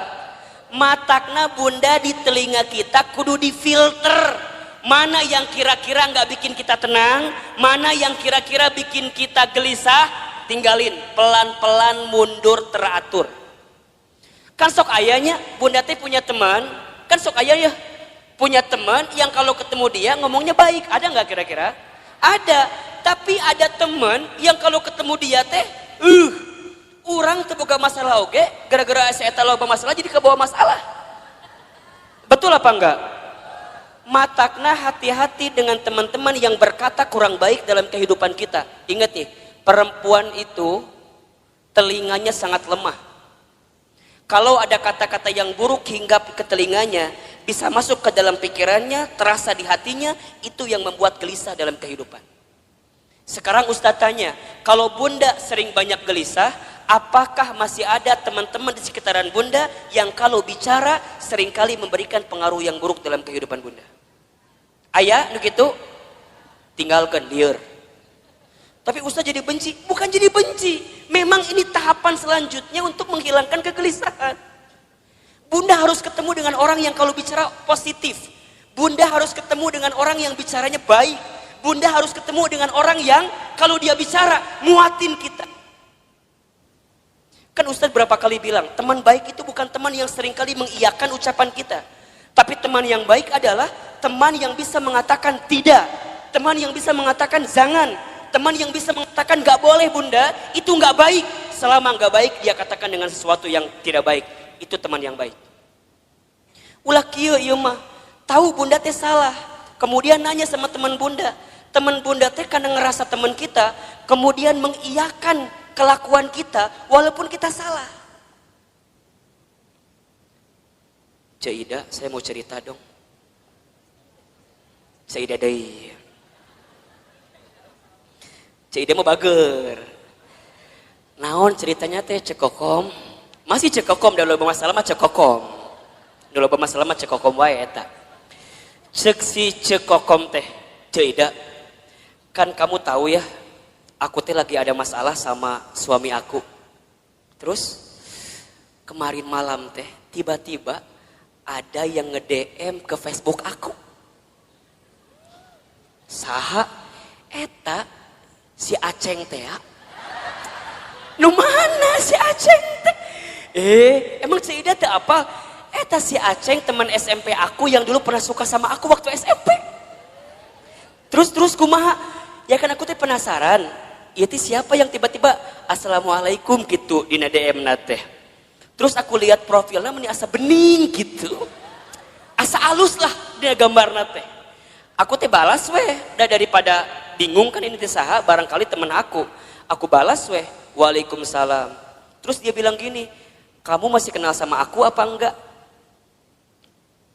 Matakna bunda di telinga kita kudu difilter. Mana yang kira-kira nggak bikin kita tenang, mana yang kira-kira bikin kita gelisah, tinggalin, pelan-pelan mundur teratur. Kan sok ayahnya, bunda teh punya teman, kan sok ayah ya, punya teman yang kalau ketemu dia ngomongnya baik, ada nggak kira-kira? Ada, tapi ada teman yang kalau ketemu dia teh, orang terbuka masalah oke, gara-gara saya tahu masalah jadi kebawa masalah. Betul apa enggak? Matakna hati-hati dengan teman-teman yang berkata kurang baik dalam kehidupan kita. Ingat nih, perempuan itu telinganya sangat lemah. Kalau ada kata-kata yang buruk hinggap ke telinganya, bisa masuk ke dalam pikirannya, terasa di hatinya, itu yang membuat gelisah dalam kehidupan. Sekarang Ustadz tanya, kalau bunda sering banyak gelisah, apakah masih ada teman-teman di sekitaran bunda yang kalau bicara seringkali memberikan pengaruh yang buruk dalam kehidupan bunda? Ayah, nu gitu, tinggalkan lieur. Tapi Ustaz jadi benci, bukan jadi benci. Memang ini tahapan selanjutnya untuk menghilangkan kegelisahan. Bunda harus ketemu dengan orang yang kalau bicara positif. Bunda harus ketemu dengan orang yang bicaranya baik. Bunda harus ketemu dengan orang yang kalau dia bicara muatin kita. Kan Ustaz berapa kali bilang, teman baik itu bukan teman yang seringkali mengiyakan ucapan kita. Tapi teman yang baik adalah teman yang bisa mengatakan tidak, teman yang bisa mengatakan jangan, teman yang bisa mengatakan gak boleh bunda, itu gak baik. Selama gak baik dia katakan dengan sesuatu yang tidak baik, itu teman yang baik. Ulah kieu ieu mah, tahu bunda teh salah, kemudian nanya sama teman bunda teh karena ngerasa teman kita, kemudian mengiyakan kelakuan kita walaupun kita salah. Caidah, saya mau cerita dong. Caidah deui. Caidah mau bager. Naon ceritanya teh cekokom? Masih cekokom, dah loba masalah mah cekokom. Dah loba masalah mah cekokom wae eta. Cek si cekokom teh, Ceuida. Kan kamu tahu ya, aku teh lagi ada masalah sama suami aku. Terus kemarin malam teh tiba-tiba ada yang nge-DM ke Facebook aku. Saha eta si Aceng teh ya. Nu mana si Aceng teh? Emang Ceuida teh apa? Eta si Aceng teman SMP aku yang dulu pernah suka sama aku waktu SMP. Terus kumaha? Ya kan aku teh penasaran. Ieu siapa yang tiba-tiba assalamualaikum gitu di DM teh. Terus aku lihat profilnya meni asa bening gitu. Asa alus lah dia gambarna teh. Aku teh balas weh, daripada bingung kan ini teh saha, barangkali teman aku. Aku balas weh, waalaikumsalam. Terus dia bilang gini, kamu masih kenal sama aku apa enggak?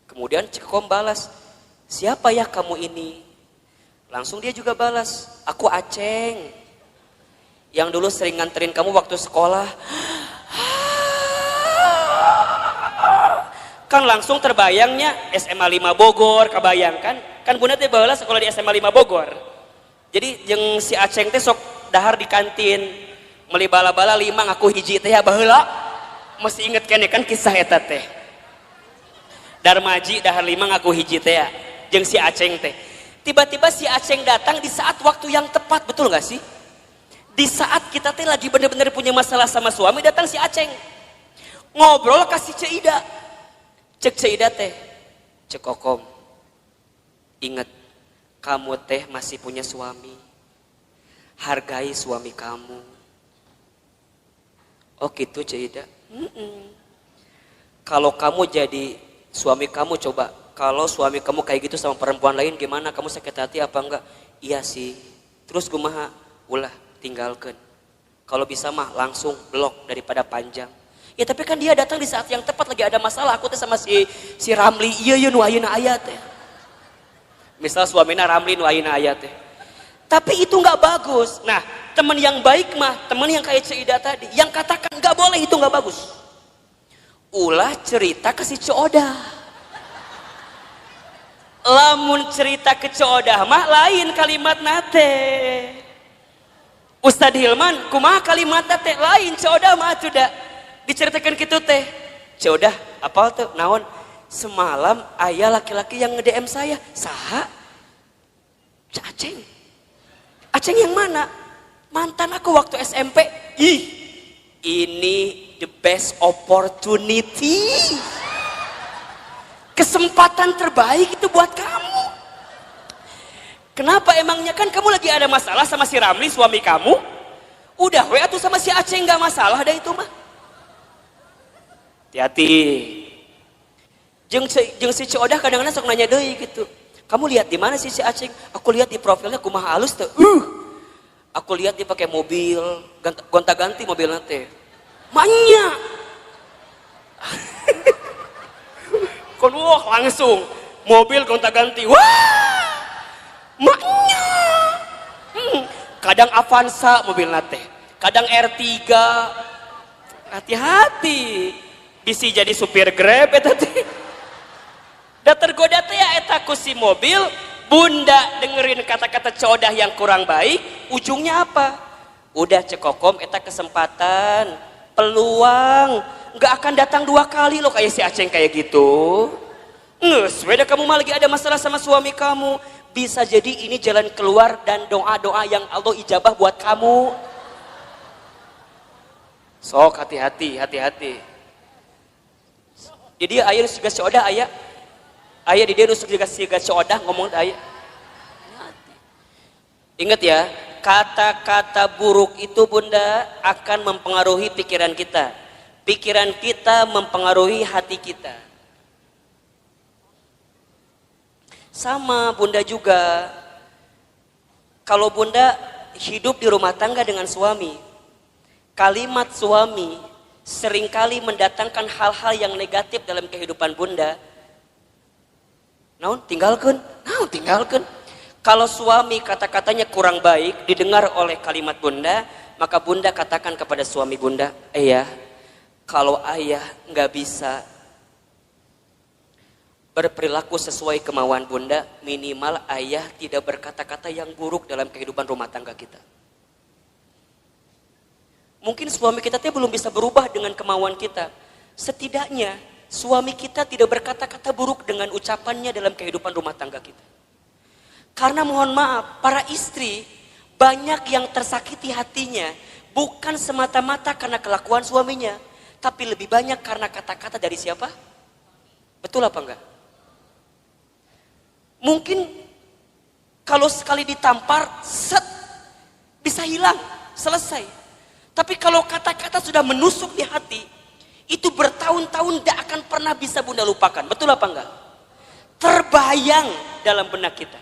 Kemudian Cekom balas, siapa ya kamu ini? Langsung dia juga balas, aku Aceng. Yang dulu sering nganterin kamu waktu sekolah. Kan langsung terbayangnya SMA 5 Bogor, kebayangkan? Kan bunda teh baheula sekolah di SMA 5 Bogor. Jadi jeung si Aceng teh sok dahar di kantin. Meuli bala-bala 5 ngaku hiji teh ya baheula. Masih inget kene kan kisah eta teh. Darmaji dahar 5 ngaku hiji teh ya. Jeung si Aceng teh. Tiba-tiba si Aceng datang di saat waktu yang tepat, betul gak sih? Di saat kita teh lagi bener-bener punya masalah sama suami, datang si Aceng. Ngobrol kasih Ceuida. Cek Ceuida teh, cek Kokom. Ingat, kamu teh masih punya suami. Hargai suami kamu. Oh gitu Ceuida. Kalau kamu jadi suami kamu, coba kalau suami kamu kayak gitu sama perempuan lain gimana? Kamu sakit hati apa enggak? Iya sih. Terus kumaha? Ulah tinggalkan. Kalau bisa mah langsung blok daripada panjang. Ya tapi kan dia datang di saat yang tepat, lagi ada masalah. Aku teh sama si Ramli, iya nu ayeuna aya teh. Misal suamina Ramli nu ayeuna aya teh. Tapi itu nggak bagus. Nah, teman yang baik mah, teman yang kayak Ceuida tadi, yang katakan nggak boleh itu nggak bagus. Ulah cerita ke si Coodah. Lamun cerita ke Coodah mah lain kalimat nate. Ustadz Hilman, kumaha kalimat nate lain Coodah mah tuh dah. Diceritakan gitu teh, Coodah apal tuh naon? Semalam ayah laki-laki yang nge-DM saya, saha? Aceng. Aceng yang mana? Mantan aku waktu SMP. Ih, ini the best opportunity. Kesempatan terbaik itu buat kamu. Kenapa emangnya? Kan kamu lagi ada masalah sama si Ramli suami kamu. Udah we atuh sama si Aceng gak masalah dah itu mah. Hati-hati. Jeung si Coodah kadang-kadang sok nanya deui gitu. Kamu lihat di mana sih si Aceng? Aku lihat di profilnya kumaha halus teh. Aku lihat dia pakai mobil, gonta-ganti mobilnya teh. Manya. Kon wah langsung mobil gonta-ganti. Wah! Manya. Kadang Avanza mobilnya teh. Kadang R3. Hati-hati. Bisa jadi supir Grab eta teh. Da tergoda teh ya eta ku si mobil, bunda dengerin kata-kata Coodah yang kurang baik, ujungnya apa? Udah cekokom eta kesempatan, peluang, nggak akan datang 2 kali loh kayak si Aceng kayak gitu. Nges, beda kamu mah lagi ada masalah sama suami kamu, bisa jadi ini jalan keluar dan doa-doa yang Allah ijabah buat kamu. Sok hati-hati, hati-hati. Jadi ayah juga Coodah ayah di dia nusuk juga si Coodah ngomong ayah. Ingat ya, kata-kata buruk itu bunda akan mempengaruhi pikiran kita. Pikiran kita mempengaruhi hati kita. Sama bunda juga, kalau bunda hidup di rumah tangga dengan suami, kalimat suami seringkali mendatangkan hal-hal yang negatif dalam kehidupan bunda. Naon tinggalkan. Kalau suami kata-katanya kurang baik didengar oleh kalimat bunda, maka bunda katakan kepada suami bunda, ayah, kalau ayah nggak bisa berperilaku sesuai kemauan bunda, minimal ayah tidak berkata-kata yang buruk dalam kehidupan rumah tangga kita. Mungkin suami kita belum bisa berubah dengan kemauan kita. Setidaknya suami kita tidak berkata-kata buruk dengan ucapannya dalam kehidupan rumah tangga kita. Karena mohon maaf, para istri banyak yang tersakiti hatinya bukan semata-mata karena kelakuan suaminya, tapi lebih banyak karena kata-kata dari siapa? Betul apa enggak? Mungkin kalau sekali ditampar, set, bisa hilang, selesai. Tapi kalau kata-kata sudah menusuk di hati, itu bertahun-tahun tidak akan pernah bisa bunda lupakan. Betul apa enggak? Terbayang dalam benak kita.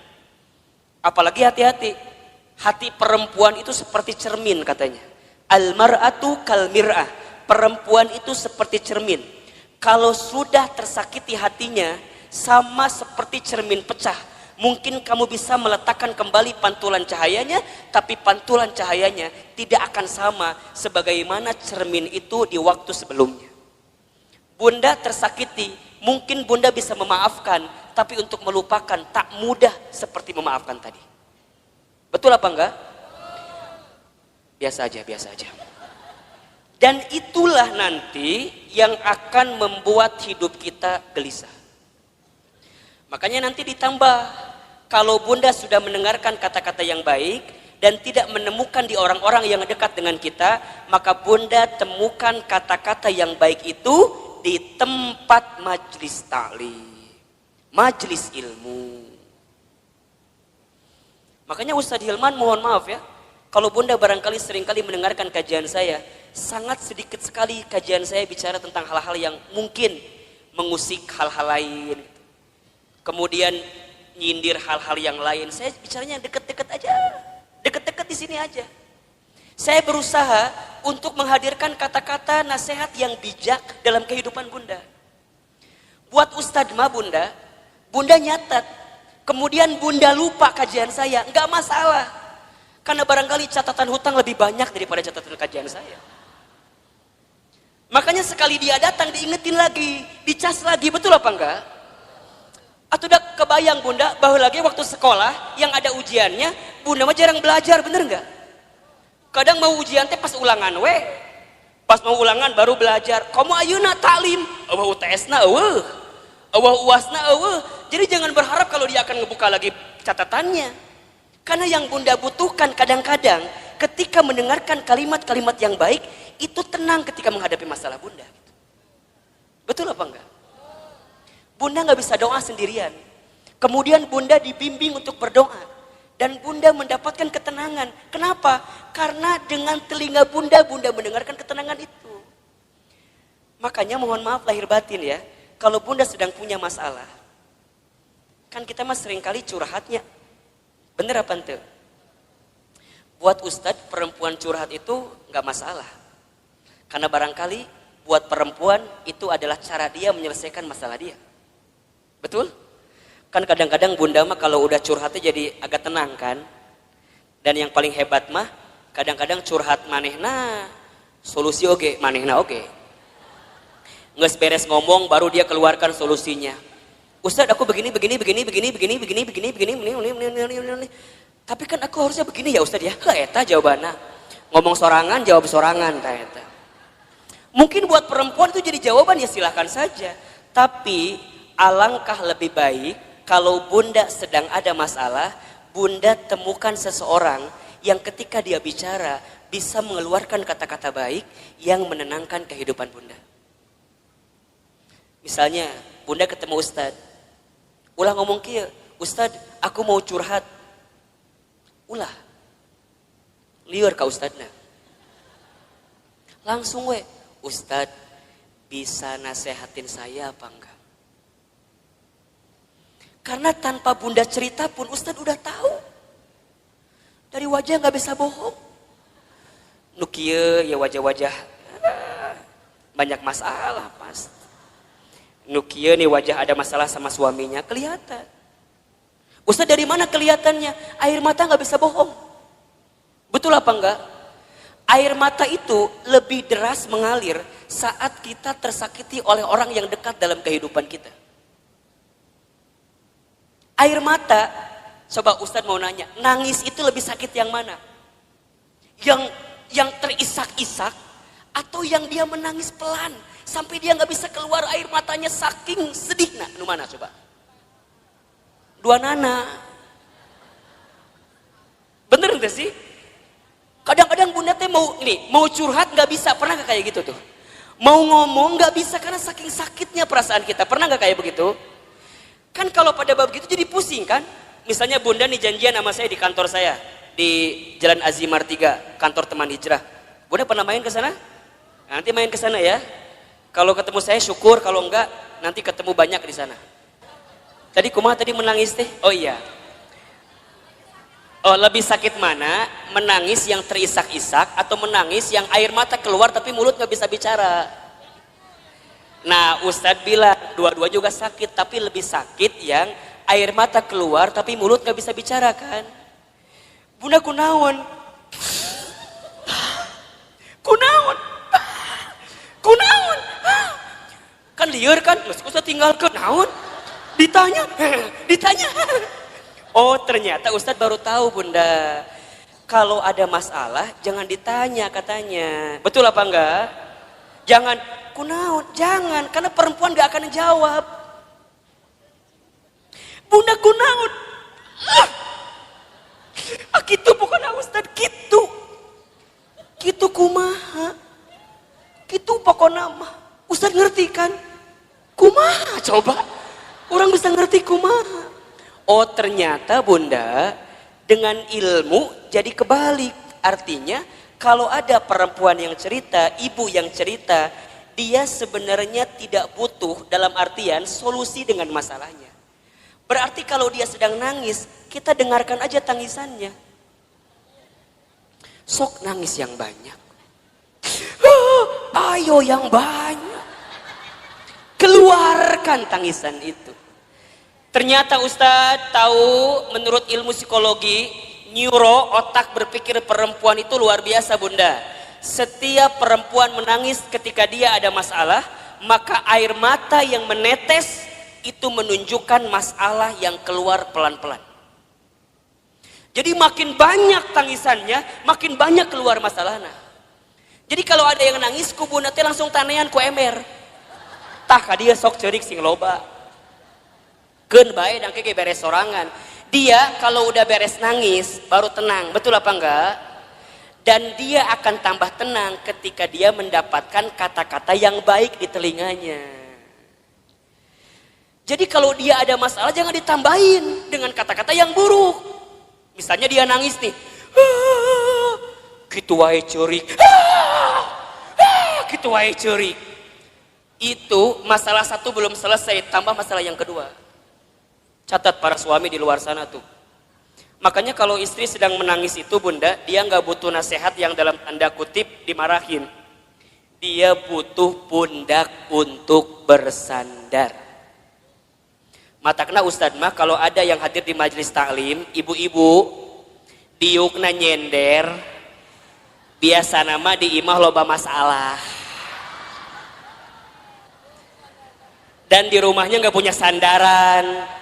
Apalagi hati-hati. Hati perempuan itu seperti cermin katanya. Al-mar'atu kal mir'ah. Perempuan itu seperti cermin. Kalau sudah tersakiti hatinya, sama seperti cermin pecah. Mungkin kamu bisa meletakkan kembali pantulan cahayanya, tapi pantulan cahayanya tidak akan sama sebagaimana cermin itu di waktu sebelumnya. Bunda tersakiti, mungkin bunda bisa memaafkan, tapi untuk melupakan tak mudah seperti memaafkan tadi. Betul apa enggak? Biasa aja, biasa aja. Dan itulah nanti yang akan membuat hidup kita gelisah. Makanya nanti ditambah, kalau bunda sudah mendengarkan kata-kata yang baik dan tidak menemukan di orang-orang yang dekat dengan kita, maka bunda temukan kata-kata yang baik itu di tempat majlis ta'lim, majlis ilmu. Makanya Ustadz Hilman mohon maaf ya, kalau bunda barangkali seringkali mendengarkan kajian saya, sangat sedikit sekali kajian saya bicara tentang hal-hal yang mungkin mengusik hal-hal lain, kemudian nyindir hal-hal yang lain. Saya bicaranya deket-deket aja, deket-deket di sini aja. Saya berusaha untuk menghadirkan kata-kata nasihat yang bijak dalam kehidupan bunda. Buat Ustadz mah bunda nyatat, kemudian bunda lupa kajian saya, nggak masalah. Karena barangkali catatan hutang lebih banyak daripada catatan kajian saya. Makanya sekali dia datang diingetin lagi, dicas lagi, betul apa enggak? Atau udah kebayang bunda bahwa lagi waktu sekolah yang ada ujiannya, bunda mah jarang belajar, bener nggak? Kadang mau ujian teh pas ulangan pas mau ulangan baru belajar. Kamu ayeuna taklim, eueuh UTS-na eueuh, eueuh UAS-na eueuh. Jadi jangan berharap kalau dia akan ngebuka lagi catatannya. Karena yang bunda butuhkan kadang-kadang ketika mendengarkan kalimat-kalimat yang baik, itu tenang ketika menghadapi masalah bunda. Betul apa enggak? Bunda nggak bisa doa sendirian. Kemudian bunda dibimbing untuk berdoa. Dan bunda mendapatkan ketenangan. Kenapa? Karena dengan telinga bunda mendengarkan ketenangan itu. Makanya mohon maaf lahir batin ya. Kalau bunda sedang punya masalah. Kan kita mah seringkali curhatnya. Bener apa ente? Buat ustadz perempuan curhat itu nggak masalah. Karena barangkali buat perempuan itu adalah cara dia menyelesaikan masalah dia. Betul? Kan kadang-kadang bunda mah kalau udah curhatnya jadi agak tenang kan. Dan yang paling hebat mah kadang-kadang curhat manehna solusi oge, manehna oge. Nges beres ngomong baru dia keluarkan solusinya. Ustadz aku begini. Tapi kan aku harusnya begini ya Ustadz ya. Eta jawabannya. Ngomong sorangan jawab sorangan ta eta. Mungkin buat perempuan itu jadi jawaban ya silahkan saja. Tapi alangkah lebih baik kalau bunda sedang ada masalah, bunda temukan seseorang yang ketika dia bicara bisa mengeluarkan kata-kata baik yang menenangkan kehidupan bunda. Misalnya bunda ketemu Ustadz, ulah ngomong kieu, Ustadz aku mau curhat. Ulah liur ka Ustadna. Langsung Ustadz bisa nasehatin saya apa enggak? Karena tanpa bunda cerita pun Ustadz udah tahu. Dari wajah gak bisa bohong. Nukie ya wajah-wajah banyak masalah pasti. Nukie nih wajah ada masalah sama suaminya kelihatan. Ustadz dari mana kelihatannya? Air mata gak bisa bohong. Betul apa enggak? Air mata itu lebih deras mengalir saat kita tersakiti oleh orang yang dekat dalam kehidupan kita. Air mata, coba Ustadz mau nanya, nangis itu lebih sakit yang mana? Yang terisak-isak atau yang dia menangis pelan sampai dia nggak bisa keluar air matanya saking sedih? Nah, nu mana coba? Dua nana. Bener nggak sih? Kadang-kadang bunda teh mau curhat nggak bisa, pernah nggak kayak gitu tuh? Mau ngomong nggak bisa karena saking sakitnya perasaan kita, pernah nggak kayak begitu? Kan kalau pada bab gitu jadi pusing kan? Misalnya bunda nih janjian sama saya di kantor saya di Jalan Azimar 3, kantor teman hijrah. Bunda pernah main ke sana? Nanti main ke sana ya. Kalau ketemu saya syukur, kalau enggak nanti ketemu banyak di sana. Tadi kumaha tadi menangis teh? Oh iya. Oh, lebih sakit mana? Menangis yang terisak-isak atau menangis yang air mata keluar tapi mulut nggak bisa bicara? Nah, Ustadz bilang dua-dua juga sakit, tapi lebih sakit yang air mata keluar tapi mulut nggak bisa bicara kan? Bunda kunaon? Kunaon? Kunaon? Kan liar kan? Ustadz tinggalkan naon? Ditanya. Oh, ternyata Ustadz baru tahu bunda. Kalau ada masalah jangan ditanya katanya. Betul apa enggak? Jangan kunaon, jangan, karena perempuan gak akan jawab. Bunda kunaon? Gitu bukan Ustadz, gitu. Gitu kumaha? Gitu pokoknya mah. Ustadz ngerti kan? Kumaha coba? Orang bisa ngerti kumaha. Oh ternyata bunda dengan ilmu jadi kebalik. Artinya kalau ada perempuan yang cerita, ibu yang cerita, dia sebenarnya tidak butuh dalam artian solusi dengan masalahnya. Berarti kalau dia sedang nangis, kita dengarkan aja tangisannya. Sok nangis yang banyak. Ayo yang banyak. Keluarkan tangisan itu. Ternyata Ustadz tahu menurut ilmu psikologi, neuro, otak berpikir perempuan itu luar biasa bunda. Setiap perempuan menangis ketika dia ada masalah, maka air mata yang menetes itu menunjukkan masalah yang keluar pelan-pelan. Jadi makin banyak tangisannya, makin banyak keluar masalahnya. Jadi kalau ada yang nangis, ku bunda teh langsung tanean ku emer. Tah ka dia sok ceurik sing loba. Keun bae dangke ge beres sorangan. Dia kalau udah beres nangis baru tenang, betul apa enggak? Dan dia akan tambah tenang ketika dia mendapatkan kata-kata yang baik di telinganya. Jadi kalau dia ada masalah jangan ditambahin dengan kata-kata yang buruk. Misalnya dia nangis nih, gitu wae ceurik, gitu wae ceurik. Itu masalah satu belum selesai, tambah masalah yang kedua. Catat para suami di luar sana tuh. Makanya kalau istri sedang menangis itu bunda, dia nggak butuh nasihat yang dalam tanda kutip dimarahin. Dia butuh pundak untuk bersandar. Matakna Ustadz mah kalau ada yang hadir di majelis taklim, ibu-ibu, diukna nyender, biasa nama di imah loba masalah. Dan di rumahnya nggak punya sandaran.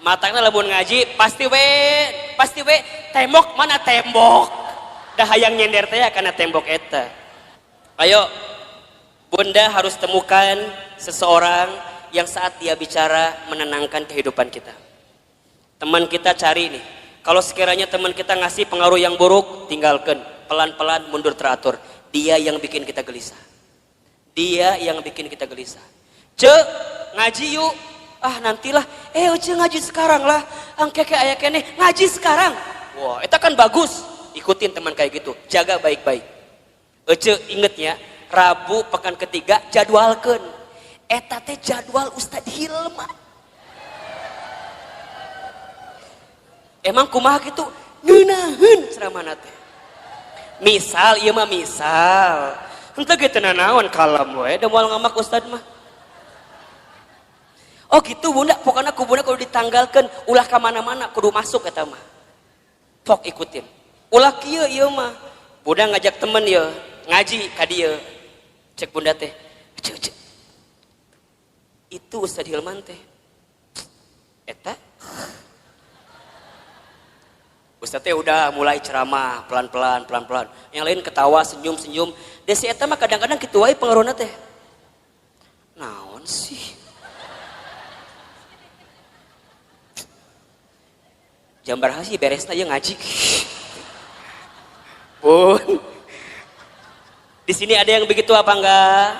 Matangna lamun ngaji pasti we tembok mana tembok dah hayang nyender teh karena tembok eta. Ayo bunda harus temukan seseorang yang saat dia bicara menenangkan kehidupan kita. Teman kita cari nih, kalau sekiranya teman kita ngasih pengaruh yang buruk, tinggalkan, pelan-pelan mundur teratur. Dia yang bikin kita gelisah, dia yang bikin kita gelisah. Cek ngaji yuk. Ah nantilah, uci ngaji sekarang lah, angkeke aya kene ngaji sekarang. Wah, itu kan bagus. Ikutin teman kayak gitu, jaga baik-baik. Ece inget ya, Rabu pekan ketiga jadwalkeun. Eta teh jadwal Ustadz Hilma. Emang kumaha gitu? Ngeunaheun ceramahna teh. Misal, ieu mah misal. Henteu ge teu nanaon kalem we, da moal ngamak Ustadz mah. Oh gitu bunda, pokoknya ku bunda kalau ditanggalkan ulah ke mana-mana kudu masuk eta mah. Tok ikutin. Ulah kieu ieu mah. Bunda ngajak temen ya ngaji ka dieu. Cek bunda teh. Cek. Itu Ustaz Hilman teh. Eta Ustaz teh udah mulai ceramah pelan-pelan. Yang lain ketawa, senyum. Desi eta mah kadang-kadang kitu wae pengaruhna teh. Naon sih? Jambar hasi beresna ye ngaji. Bun. Di sini ada yang begitu apa enggak?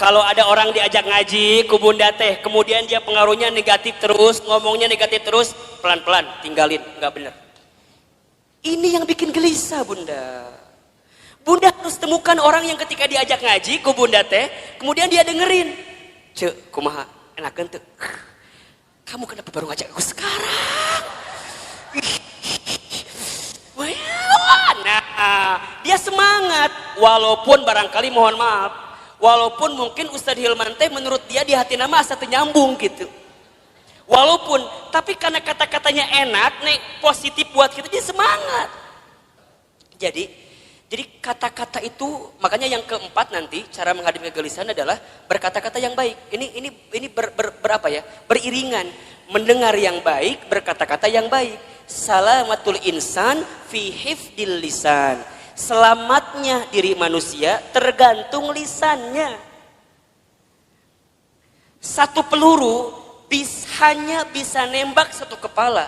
Kalau ada orang diajak ngaji ku bunda teh, kemudian dia pengaruhnya negatif terus, ngomongnya negatif terus, pelan-pelan tinggalin, enggak benar. Ini yang bikin gelisah bunda. Bunda harus temukan orang yang ketika diajak ngaji ku bunda teh, kemudian dia dengerin. Cek, kumaha enakeun teu? Kamu kenapa baru ngajak aku sekarang? Nah, dia semangat walaupun barangkali mohon maaf, walaupun mungkin Ustadz Hilman teh menurut dia di hati nama asa teu nyambung gitu. Walaupun, tapi karena kata-katanya enak, nih positif buat kita, dia semangat. Jadi kata-kata itu, makanya yang keempat nanti cara menghadapi kegelisahan adalah berkata-kata yang baik. Ini berapa ya? Beriringan, mendengar yang baik, berkata-kata yang baik. Salamatul insan fi hifdil lisan. Selamatnya diri manusia tergantung lisannya. Satu peluru hanya bisa nembak satu kepala,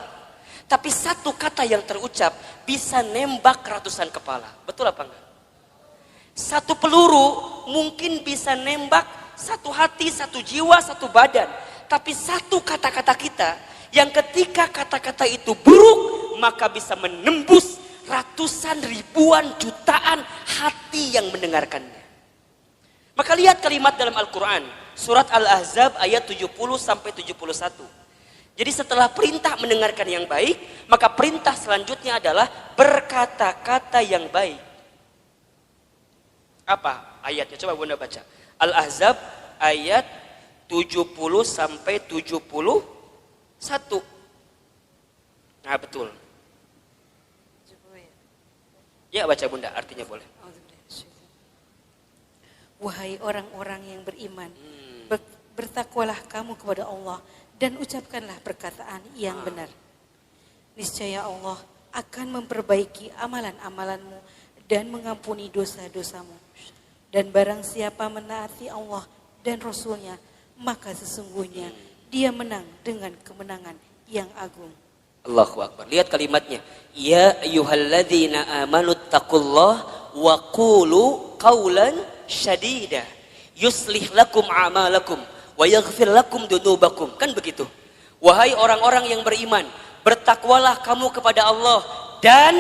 tapi satu kata yang terucap bisa nembak ratusan kepala. Betul apa enggak? Satu peluru mungkin bisa nembak satu hati, satu jiwa, satu badan, tapi satu kata-kata kita yang ketika kata-kata itu buruk maka bisa menembus ratusan, ribuan, jutaan hati yang mendengarkannya. Maka lihat kalimat dalam Al-Quran surat Al-Ahzab ayat 70-71. Jadi setelah perintah mendengarkan yang baik, maka perintah selanjutnya adalah berkata-kata yang baik. Apa ayatnya? Coba Bunda baca. Al-Ahzab ayat 70-71. Nah betul. Ya baca Bunda, artinya boleh. Wahai orang-orang yang beriman, bertakwalah kamu kepada Allah dan ucapkanlah perkataan yang benar. Niscaya Allah akan memperbaiki amalan-amalanmu dan mengampuni dosa-dosamu. Dan barang siapa menaati Allah dan Rasulnya, maka sesungguhnya dia menang dengan kemenangan yang agung. Allahu Akbar. Lihat kalimatnya. Ya ayyuhalladzina amanu taqullaha wa qulu qawlan syadida yuslih lakum a'malakum wa yaghfir lakum dunubakum. Kan begitu. Wahai orang-orang yang beriman, bertakwalah kamu kepada Allah dan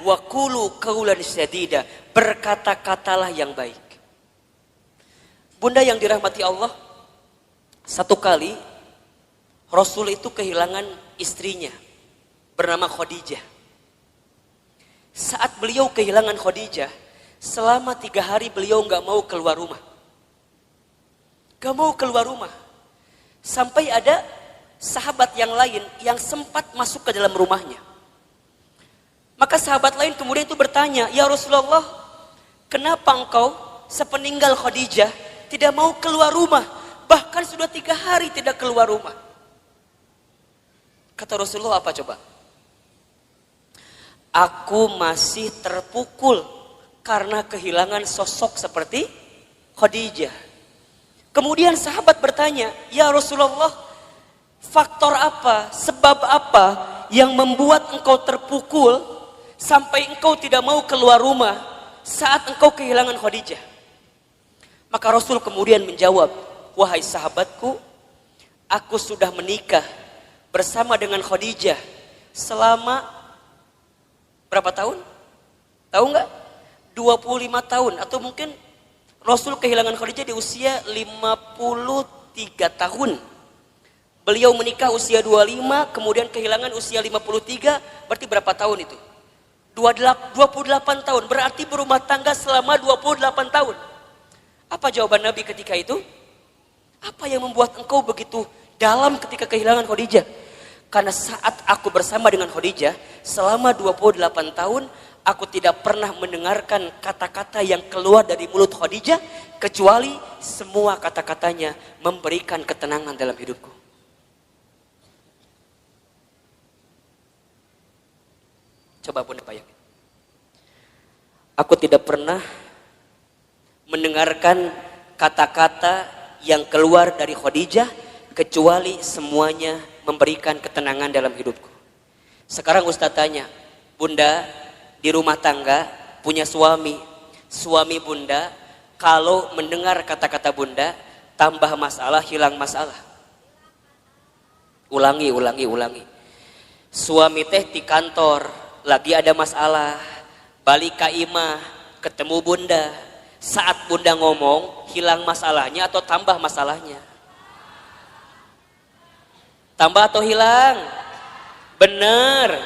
wa qulu qawlan syadida, berkata-katalah yang baik. Bunda yang dirahmati Allah, satu kali Rasul itu kehilangan istrinya bernama Khadijah. Saat beliau kehilangan Khadijah, selama 3 hari beliau gak mau keluar rumah. Gak mau keluar rumah. Sampai ada sahabat yang lain yang sempat masuk ke dalam rumahnya. Maka sahabat lain kemudian itu bertanya, ya Rasulullah, kenapa engkau sepeninggal Khadijah tidak mau keluar rumah? Bahkan sudah 3 hari tidak keluar rumah. Kata Rasulullah apa coba? Aku masih terpukul karena kehilangan sosok seperti Khadijah. Kemudian sahabat bertanya, ya Rasulullah, faktor apa, sebab apa yang membuat engkau terpukul sampai engkau tidak mau keluar rumah saat engkau kehilangan Khadijah? Maka Rasul kemudian menjawab, wahai sahabatku, aku sudah menikah bersama dengan Khadijah selama berapa tahun? Tahu nggak? 25 tahun atau mungkin Rasul kehilangan Khadijah di usia 53 tahun. Beliau menikah usia 25, kemudian kehilangan usia 53, berarti berapa tahun itu? 28 tahun, berarti berumah tangga selama 28 tahun. Apa jawaban Nabi ketika itu? Apa yang membuat engkau begitu dalam ketika kehilangan Khadijah? Karena saat aku bersama dengan Khadijah selama 28 tahun, Aku tidak pernah mendengarkan kata-kata yang keluar dari mulut Khadijah kecuali semua kata-katanya memberikan ketenangan dalam hidupku. Coba Bunda bayangin. Aku tidak pernah mendengarkan kata-kata yang keluar dari Khadijah kecuali semuanya memberikan ketenangan dalam hidupku. Sekarang Ustaz tanya, Bunda di rumah tangga punya suami Bunda kalau mendengar kata-kata Bunda tambah masalah, hilang masalah. Ulangi. Suami teh di kantor lagi ada masalah, balik ke imah ketemu Bunda, saat Bunda ngomong hilang masalahnya atau tambah masalahnya? Tambah atau hilang? Bener.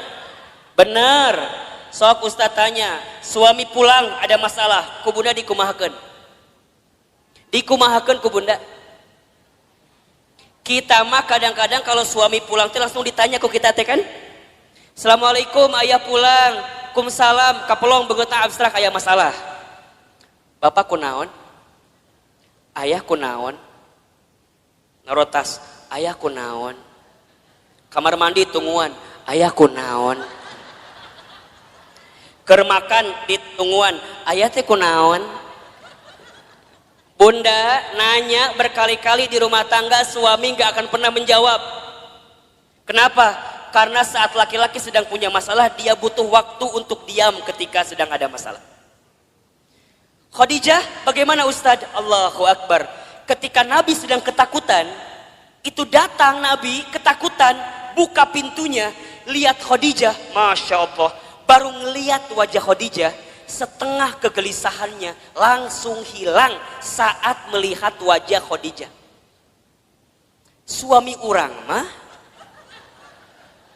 Sok Ustaz tanya, suami pulang ada masalah, ku Bunda dikumahakeun. Dikumahakeun ku Bunda. Kita mah kadang-kadang kalau suami pulang teh langsung ditanya ku kita teh kan? Assalamualaikum, ayah pulang. Kumsalam, kapelong begeutna abstrak aya masalah. Bapak kunaon? Ayah kunaon? Narotas, ayah kunaon? Kamar mandi tungguan, ayah kunaon? Keur makan di tungguan, ayah teh kunaon? Bunda nanya berkali-kali di rumah tangga, suami gak akan pernah menjawab. Kenapa? Karena saat laki-laki sedang punya masalah, dia butuh waktu untuk diam ketika sedang ada masalah. Khadijah bagaimana Ustadz? Allahu Akbar. Ketika Nabi sedang ketakutan, itu datang Nabi ketakutan, buka pintunya, lihat Khadijah, Masya Allah. Baru ngelihat wajah Khadijah, setengah kegelisahannya langsung hilang saat melihat wajah Khadijah. Suami orang mah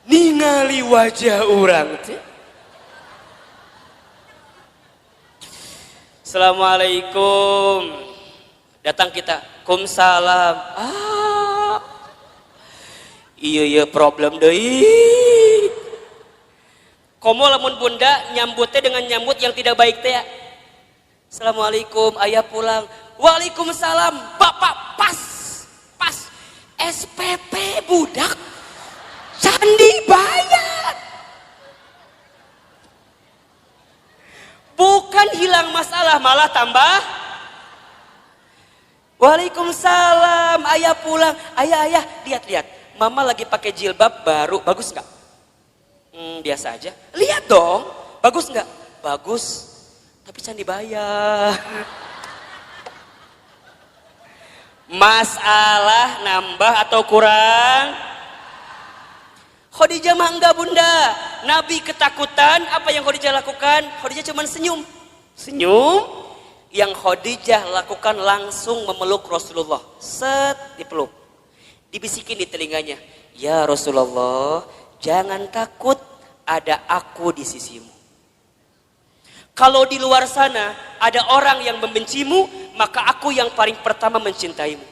ningali wajah orang teh. Assalamualaikum. Datang kita, kumsalam. Iya problem deui. Komo lamun Bunda nyambutnya dengan nyambut yang tidak baik teh ya. Assalamualaikum, ayah pulang. Waalaikumsalam, bapak pas SPP budak candi bayar. Bukan hilang masalah, malah tambah. Waalaikumsalam, ayah pulang. Ayah, lihat. Mama lagi pakai jilbab baru, bagus nggak? Biasa aja. Lihat dong, bagus nggak? Bagus, tapi can dibayar. Masalah nambah atau kurang? Khadijah mah enggak Bunda. Nabi ketakutan, apa yang Khadijah lakukan? Khadijah cuma senyum. Yang Khadijah lakukan langsung memeluk Rasulullah. Set, dipeluk. Dibisikin di telinganya, ya Rasulullah, jangan takut, ada aku di sisimu. Kalau di luar sana ada orang yang membencimu, maka aku yang paling pertama mencintaimu.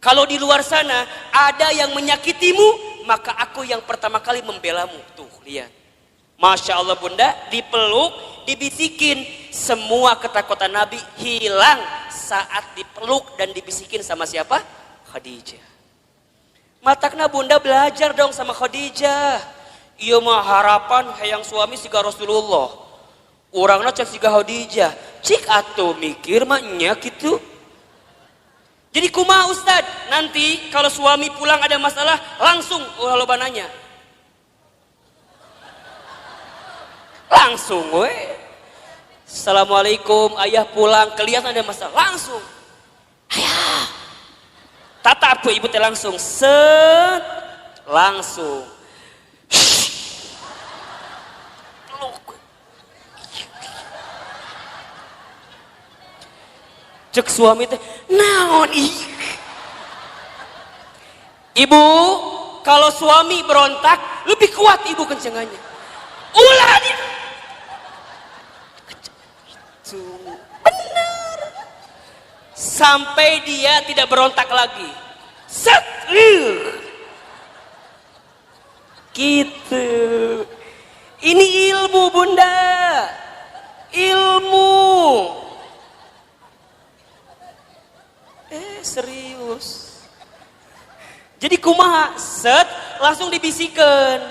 Kalau di luar sana ada yang menyakitimu, maka aku yang pertama kali membelamu. Tuh, lihat. Masya Allah Bunda, dipeluk, dibisikin. Semua ketakutan Nabi hilang saat dipeluk dan dibisikin sama siapa? Khadijah. Matakna Bunda belajar dong sama Khadijah. Iya mah harapan hayang suami siga Rasulullah. Urangna cek siga Khadijah. Cik atuh mikir mah nya gitu. Jadi kumaha Ustad? Nanti kalau suami pulang ada masalah langsung loba nanya. Langsung we. Assalamualaikum, ayah pulang, kelihatan ada masalah, langsung. Ayah. Tatap tuh ibu teh langsung set, langsung cek suami teh naon ibu. Kalau suami berontak lebih kuat ibu kencengannya, ulah dia benar sampai dia tidak berontak lagi. Set, gitu. Ini ilmu Bunda. Jadi kumaha, set, langsung dibisikan.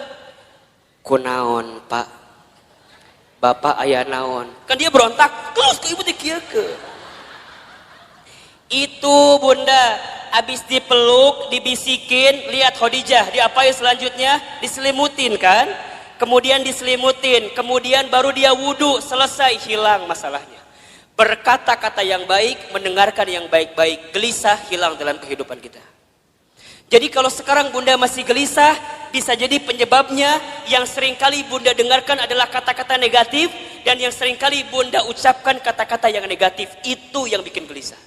Kunaon pak, bapak ayah naon. Kan dia berontak, terus ke ibu dikieukeun. Itu bunda, habis dipeluk, dibisikin, lihat Khadijah, diapain selanjutnya? Diselimutin kan? Kemudian diselimutin, kemudian baru dia wudhu, selesai, hilang masalahnya. Berkata-kata yang baik, mendengarkan yang baik-baik, gelisah hilang dalam kehidupan kita. Jadi kalau sekarang bunda masih gelisah, bisa jadi penyebabnya yang seringkali bunda dengarkan adalah kata-kata negatif, dan yang seringkali bunda ucapkan kata-kata yang negatif, itu yang bikin gelisah.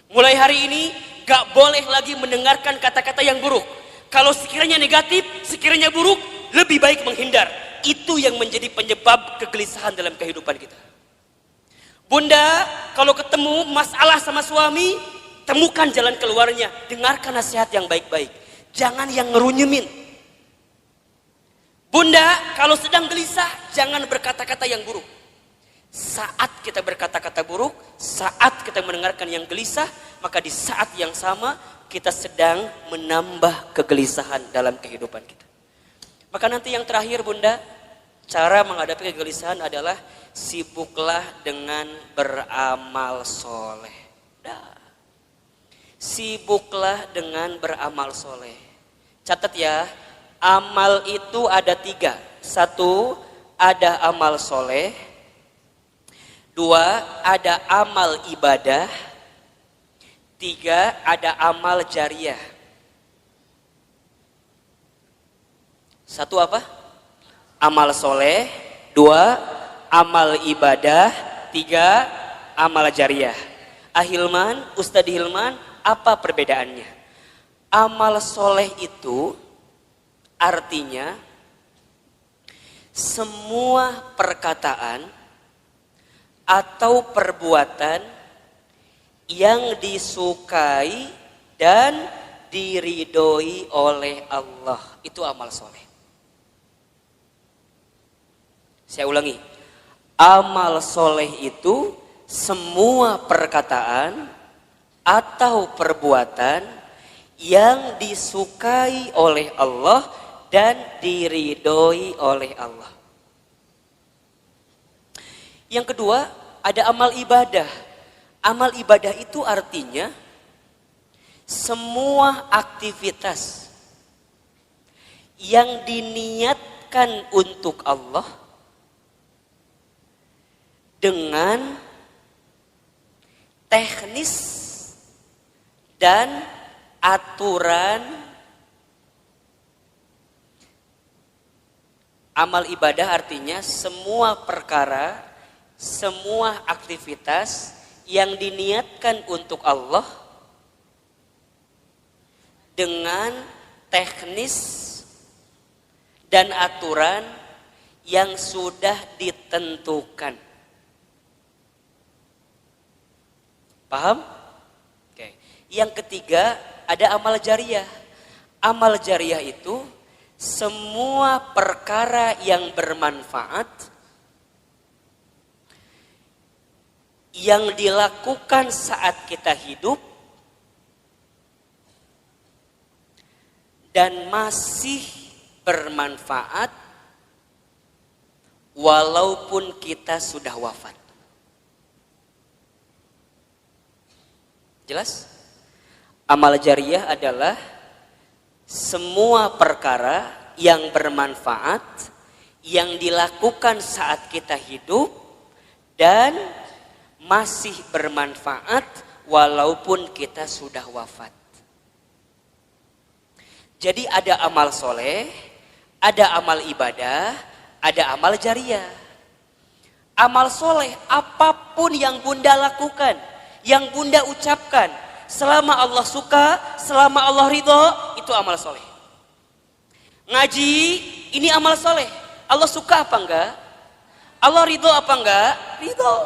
Mulai hari ini, gak boleh lagi mendengarkan kata-kata yang buruk. Kalau sekiranya negatif, sekiranya buruk, lebih baik menghindar. Itu yang menjadi penyebab kegelisahan dalam kehidupan kita. Bunda, kalau ketemu masalah sama suami, temukan jalan keluarnya. Dengarkan nasihat yang baik-baik. Jangan yang ngerunyemin. Bunda, kalau sedang gelisah, jangan berkata-kata yang buruk. Saat kita berkata-kata buruk, saat kita mendengarkan yang gelisah, maka di saat yang sama kita sedang menambah kegelisahan dalam kehidupan kita. Maka nanti yang terakhir bunda, cara menghadapi kegelisahan adalah sibuklah dengan beramal soleh. Sibuklah dengan beramal soleh. Catat ya, amal itu ada 3. 1, ada amal soleh. 2, ada amal ibadah. 3, ada amal jariah. 1 apa? Amal soleh. 2, amal ibadah. 3, amal jariah. Ahilman, Ustadz Hilman, apa perbedaannya? Amal soleh itu artinya semua perkataan atau perbuatan yang disukai dan diridhoi oleh Allah. Itu amal soleh. Saya ulangi. Amal soleh itu semua perkataan atau perbuatan yang disukai oleh Allah dan diridhoi oleh Allah. Yang kedua, ada amal ibadah. Amal ibadah itu artinya semua aktivitas yang diniatkan untuk Allah dengan teknis dan aturan. Amal ibadah artinya semua perkara, semua aktivitas yang diniatkan untuk Allah dengan teknis dan aturan yang sudah ditentukan. Paham? Oke. Yang ketiga, ada amal jariah. Amal jariah itu semua perkara yang bermanfaat yang dilakukan saat kita hidup dan masih bermanfaat walaupun kita sudah wafat. Jelas? Amal jariah adalah semua perkara yang bermanfaat yang dilakukan saat kita hidup dan masih bermanfaat walaupun kita sudah wafat. Jadi ada amal soleh, ada amal ibadah, ada amal jariah. Amal soleh apapun yang bunda lakukan, yang bunda ucapkan, selama Allah suka, selama Allah ridho, itu amal soleh. Ngaji, ini amal soleh. Allah suka apa enggak? Allah ridho apa enggak? Ridho.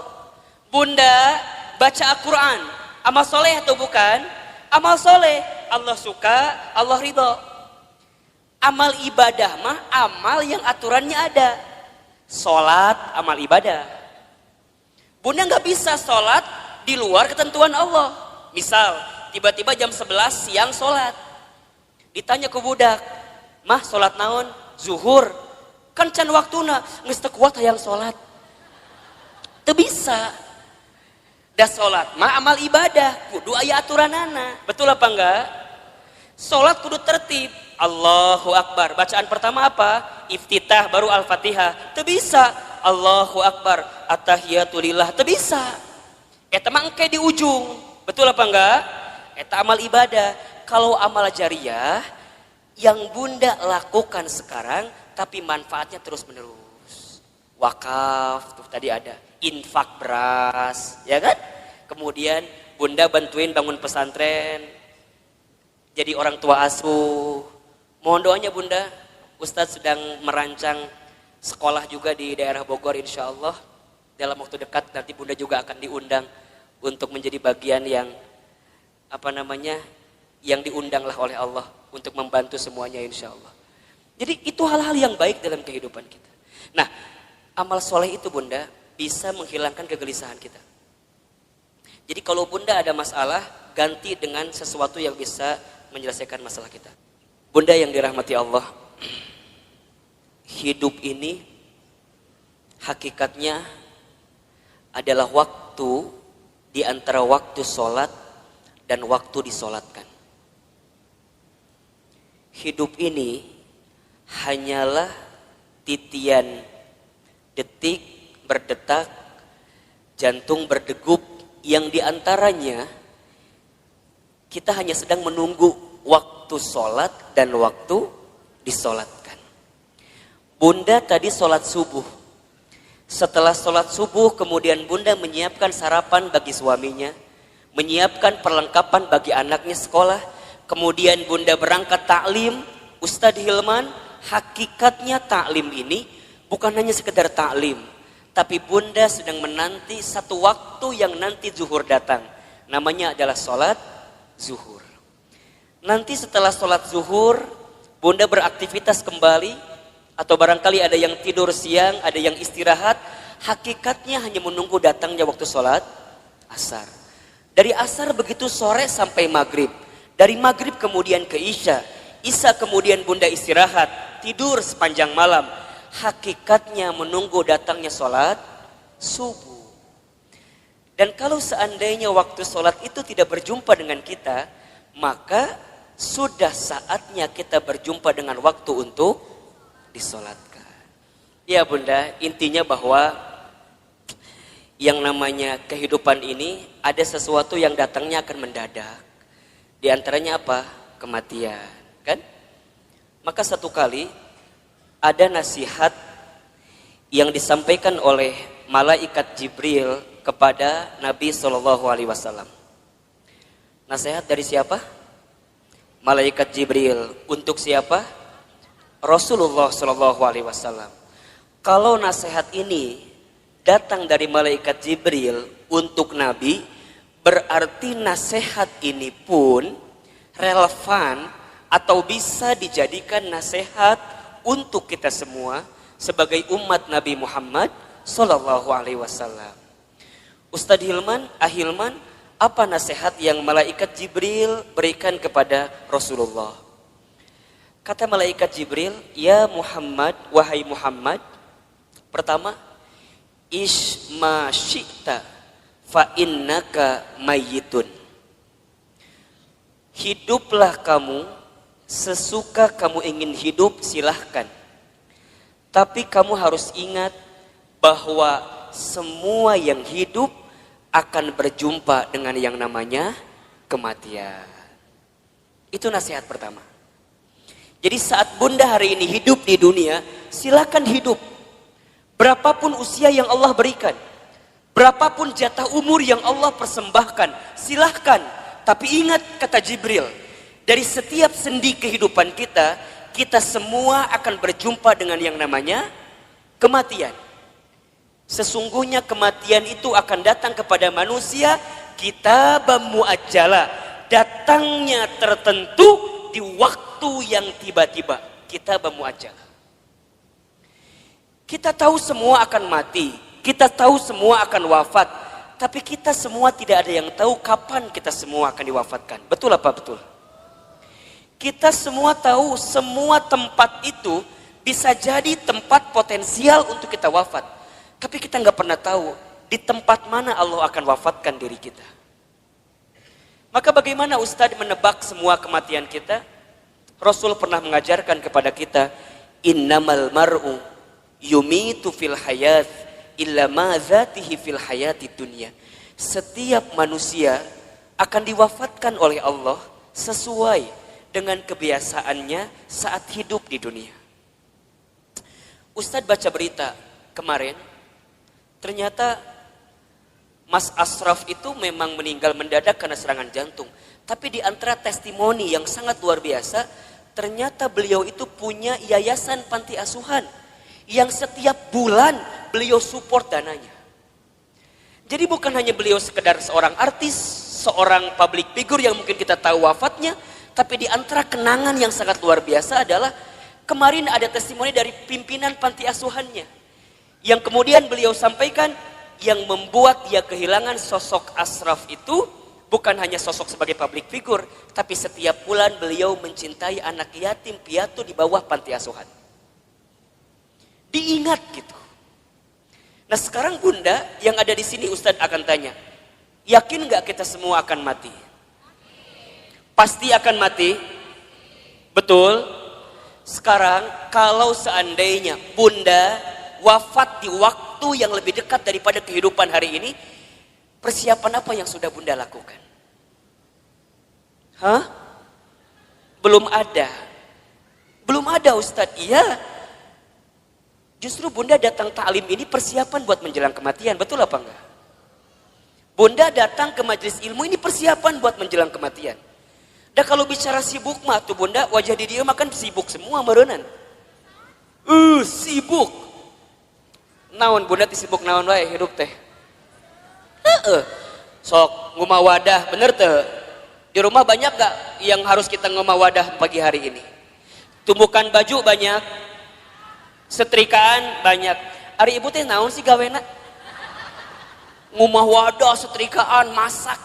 Bunda baca Al-Quran, amal soleh atau bukan? Amal soleh. Allah suka, Allah ridho. Amal ibadah mah amal yang aturannya ada. Sholat, amal ibadah. Bunda nggak bisa sholat di luar ketentuan Allah. Misal, tiba-tiba jam 11 siang sholat. Ditanya ke budak, mah sholat naon? Zuhur. Kan can waktuna, geus teu kuat hayang sholat. Teu bisa. Da sholat mah amal ibadah, kudu aya aturanana. Betul apa enggak? Sholat kudu tertib. Allahu Akbar. Bacaan pertama apa? Iftitah baru Al-Fatihah. Teu bisa. Allahu Akbar. At-tahiyatulillah. Teu bisa. Eta mah engke di ujung. Betul apa enggak? Eta amal ibadah. Kalau amal jariyah yang bunda lakukan sekarang tapi manfaatnya terus menerus. Wakaf tuh tadi ada, infak beras, ya kan? Kemudian bunda bantuin bangun pesantren, jadi orang tua asuh. Mohon doanya bunda, Ustadz sedang merancang sekolah juga di daerah Bogor insya Allah. Dalam waktu dekat nanti bunda juga akan diundang untuk menjadi bagian yang yang diundang lah oleh Allah untuk membantu semuanya insya Allah. Jadi itu hal-hal yang baik dalam kehidupan kita. Nah, amal soleh itu bunda bisa menghilangkan kegelisahan kita. Jadi kalau bunda ada masalah, ganti dengan sesuatu yang bisa menyelesaikan masalah kita. Bunda yang dirahmati Allah, hidup ini hakikatnya adalah waktu di antara waktu sholat dan waktu disolatkan. Hidup ini hanyalah titian detik berdetak, jantung berdegup, yang diantaranya kita hanya sedang menunggu waktu sholat dan waktu disolatkan. Bunda tadi sholat subuh. Setelah sholat subuh kemudian bunda menyiapkan sarapan bagi suaminya, menyiapkan perlengkapan bagi anaknya sekolah, kemudian bunda berangkat taklim. Ustadz Hilman, hakikatnya taklim ini bukan hanya sekedar taklim, tapi bunda sedang menanti satu waktu yang nanti zuhur datang. Namanya adalah sholat zuhur. Nanti setelah sholat zuhur, bunda beraktivitas kembali, atau barangkali ada yang tidur siang, ada yang istirahat. Hakikatnya hanya menunggu datangnya waktu sholat asar. Dari asar begitu sore sampai maghrib. Dari maghrib kemudian ke isya. Isya kemudian bunda istirahat, tidur sepanjang malam. Hakikatnya menunggu datangnya sholat subuh. Dan kalau seandainya waktu sholat itu tidak berjumpa dengan kita, maka sudah saatnya kita berjumpa dengan waktu untuk disolatkan. Ya bunda, intinya bahwa yang namanya kehidupan ini ada sesuatu yang datangnya akan mendadak. Di antaranya apa? Kematian. Kan? Maka satu kali ada nasihat yang disampaikan oleh malaikat Jibril kepada Nabi SAW. Nasihat dari siapa? Malaikat Jibril. Untuk siapa? Rasulullah SAW. Kalau nasihat ini datang dari malaikat Jibril untuk Nabi, berarti nasihat ini pun relevan atau bisa dijadikan nasihat untuk kita semua sebagai umat Nabi Muhammad SAW. Ustadz Hilman, Ahilman, apa nasihat yang malaikat Jibril berikan kepada Rasulullah? Kata malaikat Jibril, ya Muhammad, wahai Muhammad, pertama, isma syi'ta fa innaka mayyitun. Hiduplah kamu sesuka kamu ingin hidup, silahkan. Tapi kamu harus ingat bahwa semua yang hidup akan berjumpa dengan yang namanya kematian. Itu nasihat pertama. Jadi saat bunda hari ini hidup di dunia, silakan hidup. Berapapun usia yang Allah berikan, berapapun jatah umur yang Allah persembahkan, silahkan. Tapi ingat kata Jibril, dari setiap sendi kehidupan kita, kita semua akan berjumpa dengan yang namanya kematian. Sesungguhnya kematian itu akan datang kepada manusia kitabam muajjala, datangnya tertentu di waktu yang tiba-tiba. Kitabam muajjala. Kita tahu semua akan mati, kita tahu semua akan wafat, tapi kita semua tidak ada yang tahu kapan kita semua akan diwafatkan. Betul apa betul? Kita semua tahu semua tempat itu bisa jadi tempat potensial untuk kita wafat. Tapi kita nggak pernah tahu di tempat mana Allah akan wafatkan diri kita. Maka bagaimana Ustadz menebak semua kematian kita? Rasul pernah mengajarkan kepada kita, innamal mar'u yumitu fil hayat illa ma zatihi fil hayati dunya. Setiap manusia akan diwafatkan oleh Allah sesuai dengan kebiasaannya saat hidup di dunia. Ustadz baca berita kemarin, ternyata Mas Ashraf itu memang meninggal mendadak karena serangan jantung. Tapi di antara testimoni yang sangat luar biasa, ternyata beliau itu punya yayasan panti asuhan yang setiap bulan beliau support dananya. Jadi bukan hanya beliau sekedar seorang artis, seorang public figure yang mungkin kita tahu wafatnya, tapi di antara kenangan yang sangat luar biasa adalah kemarin ada testimoni dari pimpinan panti asuhannya yang kemudian beliau sampaikan yang membuat dia kehilangan sosok Ashraf itu bukan hanya sosok sebagai public figure, tapi setiap bulan beliau mencintai anak yatim piatu di bawah panti asuhan. Diingat gitu. Nah sekarang Bunda yang ada di sini Ustadz akan tanya, yakin nggak kita semua akan mati? Pasti akan mati? Betul? Sekarang kalau seandainya Bunda wafat di waktu yang lebih dekat daripada kehidupan hari ini, persiapan apa yang sudah Bunda lakukan? Hah? Belum ada. Belum ada Ustadz. Iya. Justru Bunda datang taklim ini persiapan buat menjelang kematian. Betul apa enggak? Bunda datang ke majelis ilmu ini persiapan buat menjelang kematian. Dan kalau bicara sibuk mah tuh Bunda, wajah di dia makan sibuk semua merenan. Sibuk. Naon Bunda sibuk naon wae hidup teh. Sok ngumah wadah bener teh. Di rumah banyak gak yang harus kita ngumah wadah pagi hari ini? Tumbukan baju banyak, setrikaan banyak. Ari ibu teh naon sih gawena? Ngumah wadah, setrikaan, masak.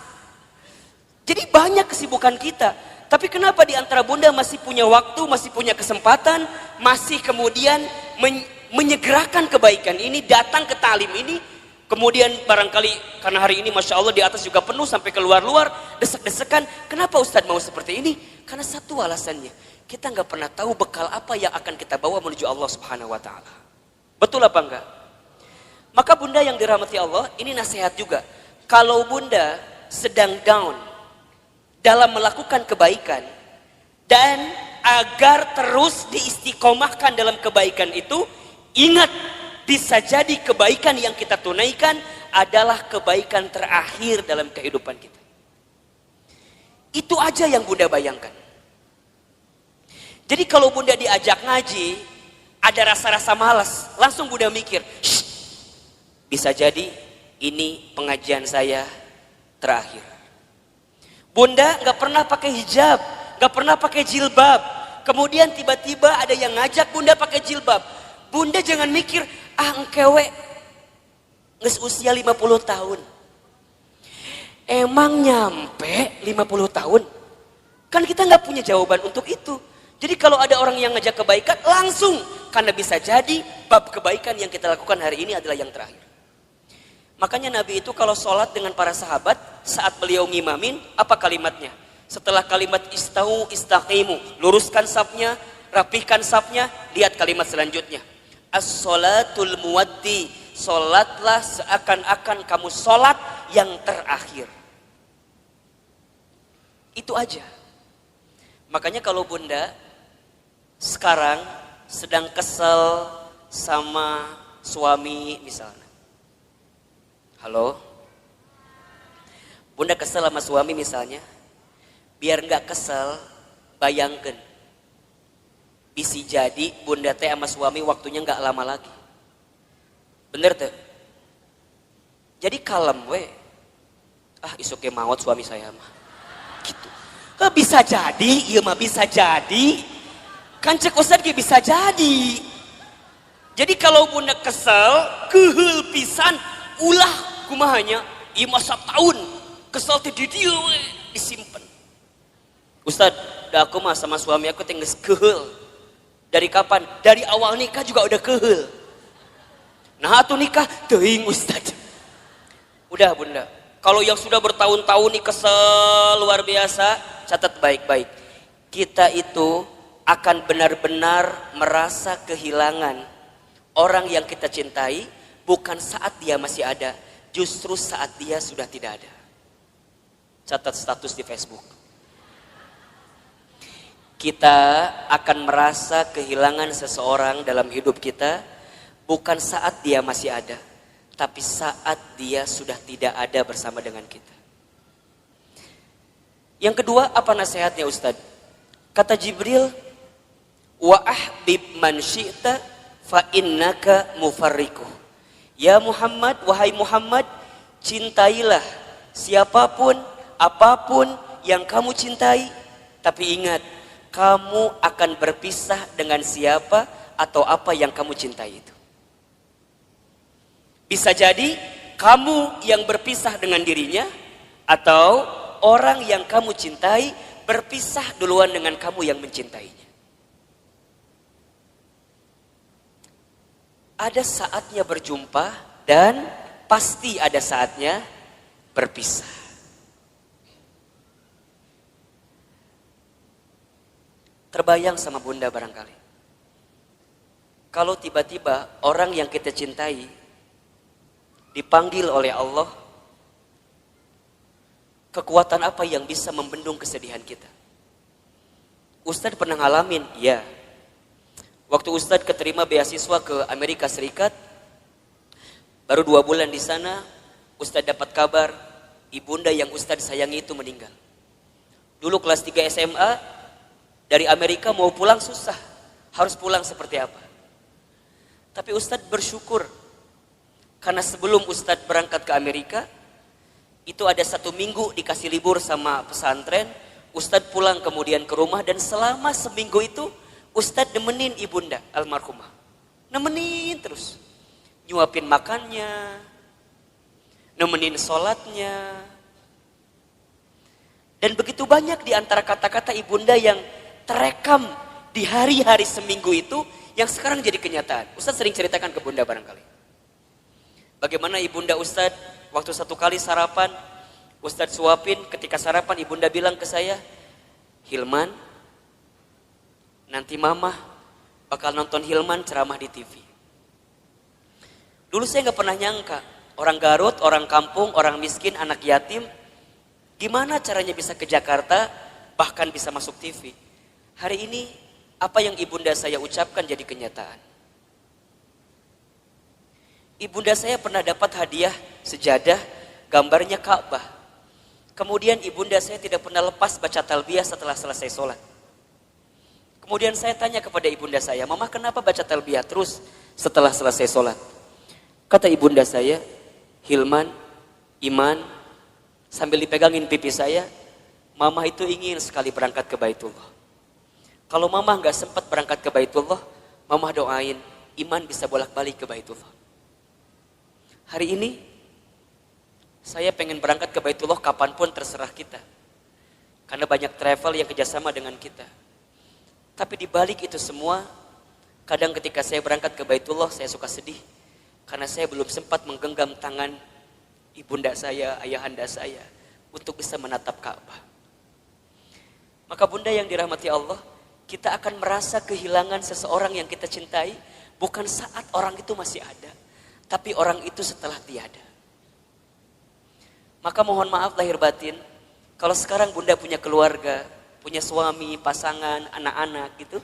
Jadi banyak kesibukan kita. Tapi kenapa di antara Bunda masih punya waktu, masih punya kesempatan, masih kemudian menyegerakan kebaikan ini, datang ke talim ini, kemudian barangkali karena hari ini Masya Allah di atas juga penuh sampai keluar-luar, desek-desekan. Kenapa Ustadz mau seperti ini? Karena satu alasannya, kita nggak pernah tahu bekal apa yang akan kita bawa menuju Allah Subhanahu Wa Taala. Betul apa enggak? Maka Bunda yang dirahmati Allah, ini nasihat juga. Kalau Bunda sedang down dalam melakukan kebaikan dan agar terus diistiqomahkan dalam kebaikan itu, ingat, bisa jadi kebaikan yang kita tunaikan adalah kebaikan terakhir dalam kehidupan kita. Itu aja yang Bunda bayangkan. Jadi kalau Bunda diajak ngaji, ada rasa-rasa malas, langsung Bunda mikir, bisa jadi ini pengajian saya terakhir. Bunda gak pernah pakai hijab, gak pernah pakai jilbab. Kemudian tiba-tiba ada yang ngajak Bunda pakai jilbab. Bunda jangan mikir, engkewe nges usia 50 tahun. Emang nyampe 50 tahun? Kan kita nggak punya jawaban untuk itu. Jadi kalau ada orang yang ngajak kebaikan, langsung. Karena bisa jadi bab kebaikan yang kita lakukan hari ini adalah yang terakhir. Makanya Nabi itu kalau sholat dengan para sahabat, saat beliau ngimamin, apa kalimatnya? Setelah kalimat istau istaqimu, luruskan safnya, rapihkan safnya, lihat kalimat selanjutnya. As-sholatul muwaddi, sholatlah seakan-akan kamu sholat yang terakhir. Itu aja. Makanya kalau Bunda sekarang sedang kesel sama suami misalnya. Halo? Bunda kesel sama suami misalnya. Biar nggak kesel, bayangkan. Bisa jadi Bunda teh sama suami waktunya nggak lama lagi. Bener tuh? Jadi kalem we. Isuke maut suami saya mah. Gitu. Bisa jadi, iya mah bisa jadi. Kan cek Ustadz bisa jadi. Jadi kalau Bunda kesel, kehel pisan, ulah kumahanya, iya masa tahun. Kesel teh di dia we, disimpan. Ustadz, dah aku mah sama suami aku tinggal kehel. Dari kapan? Dari awal nikah juga udah kehel. Nah atuh nikah, teuing Ustadz. Udah bunda, kalau yang sudah bertahun-tahun nih kesel luar biasa, catat baik-baik. Kita itu akan benar-benar merasa kehilangan orang yang kita cintai, bukan saat dia masih ada, justru saat dia sudah tidak ada. Catat status di Facebook. Kita akan merasa kehilangan seseorang dalam hidup kita bukan saat dia masih ada, tapi saat dia sudah tidak ada bersama dengan kita. Yang kedua, apa nasihatnya Ustadz? Kata Jibril, wa ahbib man syi'ta fa innaka mufarriquh. Ya Muhammad, wahai Muhammad, cintailah siapapun, apapun yang kamu cintai, tapi ingat, kamu akan berpisah dengan siapa atau apa yang kamu cintai itu. Bisa jadi kamu yang berpisah dengan dirinya, atau orang yang kamu cintai berpisah duluan dengan kamu yang mencintainya. Ada saatnya berjumpa dan pasti ada saatnya berpisah. Terbayang sama bunda barangkali, kalau tiba-tiba orang yang kita cintai dipanggil oleh Allah, kekuatan apa yang bisa membendung kesedihan kita? Ustadz pernah ngalamin, ya. Waktu Ustadz keterima beasiswa ke Amerika Serikat, baru 2 bulan di sana, Ustadz dapat kabar ibunda yang Ustadz sayangi itu meninggal. Dulu kelas 3 SMA, dari Amerika mau pulang susah, harus pulang seperti apa? Tapi Ustadz bersyukur, karena sebelum Ustadz berangkat ke Amerika, itu ada 1 minggu dikasih libur sama pesantren, Ustadz pulang kemudian ke rumah, dan selama seminggu itu Ustadz nemenin ibunda almarhumah. Nemenin terus. Nyuapin makannya, nemenin sholatnya. Dan begitu banyak di antara kata-kata ibunda yang terekam di hari-hari seminggu itu yang sekarang jadi kenyataan. Ustadz sering ceritakan ke bunda barangkali. Bagaimana ibunda Ustadz waktu 1 kali sarapan, Ustadz suapin, ketika sarapan ibunda bilang ke saya, Hilman, nanti mama bakal nonton Hilman ceramah di TV. Dulu saya gak pernah nyangka, orang Garut, orang kampung, orang miskin, anak yatim, gimana caranya bisa ke Jakarta, bahkan bisa masuk TV. Hari ini, apa yang ibunda saya ucapkan jadi kenyataan. Ibunda saya pernah dapat hadiah sejadah, gambarnya Ka'bah. Kemudian ibunda saya tidak pernah lepas baca talbiyah setelah selesai sholat. Kemudian saya tanya kepada ibunda saya, Mama kenapa baca talbiyah terus setelah selesai sholat? Kata ibunda saya, Hilman, Iman, sambil dipegangin pipi saya, Mama itu ingin sekali berangkat ke Baitullah. Kalau Mama nggak sempat berangkat ke Baitullah, Mama doain Iman bisa bolak-balik ke Baitullah. Hari ini, saya pengen berangkat ke Baitullah kapanpun terserah kita. Karena banyak travel yang kerjasama dengan kita. Tapi di balik itu semua, kadang ketika saya berangkat ke Baitullah, saya suka sedih. Karena saya belum sempat menggenggam tangan ibunda saya, ayahanda saya, untuk bisa menatap Ka'bah. Maka bunda yang dirahmati Allah, kita akan merasa kehilangan seseorang yang kita cintai, bukan saat orang itu masih ada, tapi orang itu setelah tiada. Maka mohon maaf lahir batin, kalau sekarang bunda punya keluarga, punya suami, pasangan, anak-anak gitu,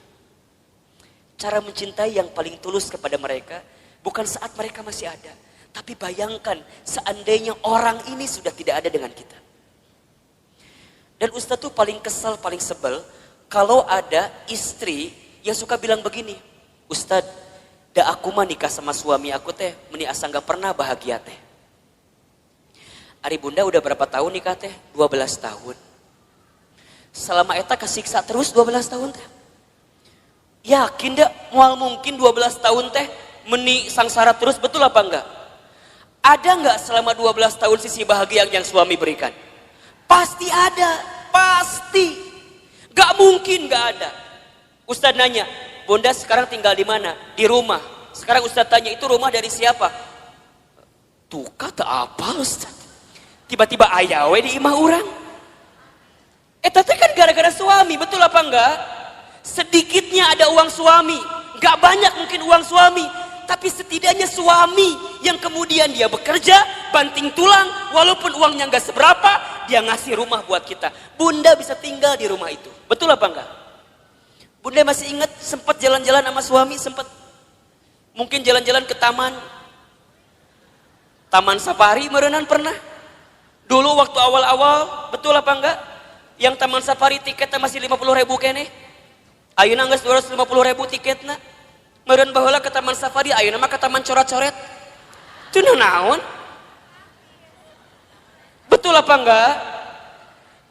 cara mencintai yang paling tulus kepada mereka, bukan saat mereka masih ada, tapi bayangkan seandainya orang ini sudah tidak ada dengan kita. Dan Ustadz tuh paling kesal, paling sebel, kalau ada istri yang suka bilang begini, Ustadz, da aku mah nikah sama suami aku teh, meni asa gak pernah bahagia teh. Ari bunda udah berapa tahun nikah teh? 12 tahun. Selama eta kesiksa terus 12 tahun teh. Yakin dak mual mungkin 12 tahun teh meni sangsara terus, betul apa enggak? Ada enggak selama 12 tahun sisi bahagia yang suami berikan? Pasti ada, pasti. Gak mungkin gak ada. Ustadz nanya, Bunda sekarang tinggal di mana? Di rumah. Sekarang Ustadz tanya, itu rumah dari siapa? Tuh kata apa Ustadz? Tiba-tiba ayawe di imah orang. Tapi kan gara-gara suami, betul apa enggak? Sedikitnya ada uang suami. Gak banyak mungkin uang suami. Tapi setidaknya suami yang kemudian dia bekerja, banting tulang, walaupun uangnya nggak seberapa, dia ngasih rumah buat kita. Bunda bisa tinggal di rumah itu. Betul apa enggak? Bunda masih ingat sempat jalan-jalan sama suami, sempat mungkin jalan-jalan ke taman safari merenan pernah. Dulu waktu awal-awal, betul apa enggak? Yang taman safari tiketnya masih 50.000 kene. Ayeuna geus 250.000 tiketna. Meureun baheula ke taman safari, ayeuna mah ke taman coret-coret. Teu naon? Betul apa enggak?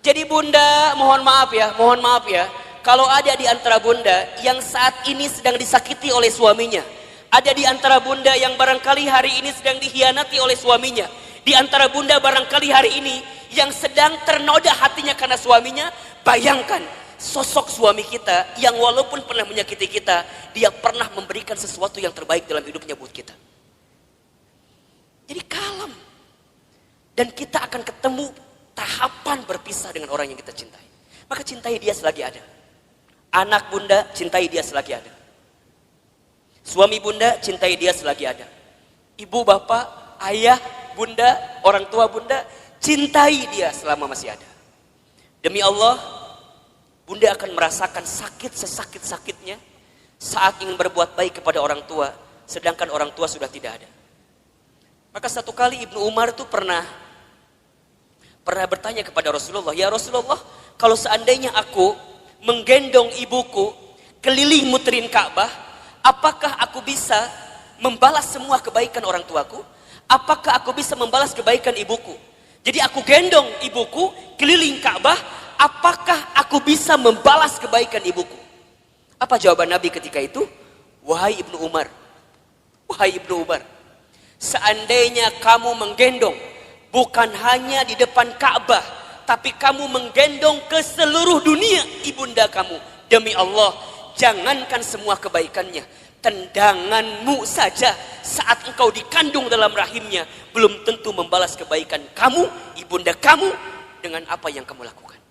Jadi Bunda, mohon maaf ya. Kalau ada di antara Bunda yang saat ini sedang disakiti oleh suaminya, ada di antara Bunda yang barangkali hari ini sedang dikhianati oleh suaminya, di antara Bunda barangkali hari ini yang sedang ternoda hatinya karena suaminya, bayangkan sosok suami kita yang walaupun pernah menyakiti kita, dia pernah memberikan sesuatu yang terbaik dalam hidupnya buat kita. Jadi kalem. Dan kita akan ketemu tahapan berpisah dengan orang yang kita cintai. Maka cintai dia selagi ada. Anak Bunda, cintai dia selagi ada. Suami Bunda, cintai dia selagi ada. Ibu, bapak, ayah, Bunda, orang tua Bunda, cintai dia selama masih ada. Demi Allah, Bunda akan merasakan sakit sesakit-sakitnya saat ingin berbuat baik kepada orang tua, sedangkan orang tua sudah tidak ada. Maka satu kali Ibnu Umar itu pernah bertanya kepada Rasulullah, ya Rasulullah, kalau seandainya aku menggendong ibuku keliling muterin Ka'bah, apakah aku bisa membalas semua kebaikan orang tuaku? Apakah aku bisa membalas kebaikan ibuku? Jadi aku gendong ibuku keliling Ka'bah, apakah aku bisa membalas kebaikan ibuku? Apa jawaban Nabi ketika itu? Wahai Ibnu Umar, seandainya kamu menggendong bukan hanya di depan Ka'bah, tapi kamu menggendong ke seluruh dunia ibunda kamu, demi Allah, jangankan semua kebaikannya, tendanganmu saja saat engkau dikandung dalam rahimnya belum tentu membalas kebaikan kamu, ibunda kamu dengan apa yang kamu lakukan.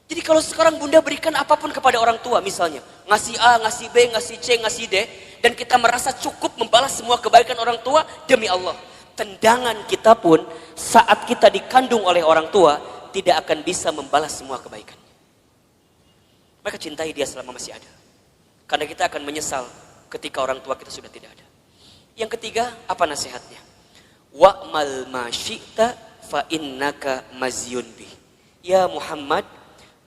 Jadi kalau sekarang Bunda berikan apapun kepada orang tua, misalnya ngasih A, ngasih B, ngasih C, ngasih D, dan kita merasa cukup membalas semua kebaikan orang tua, demi Allah, tendangan kita pun saat kita dikandung oleh orang tua tidak akan bisa membalas semua kebaikannya. Maka cintai dia selama masih ada, karena kita akan menyesal ketika orang tua kita sudah tidak ada. Yang ketiga, apa nasihatnya? Wa'mal ma syi'ta fa innaka mazyun bih. Ya Muhammad,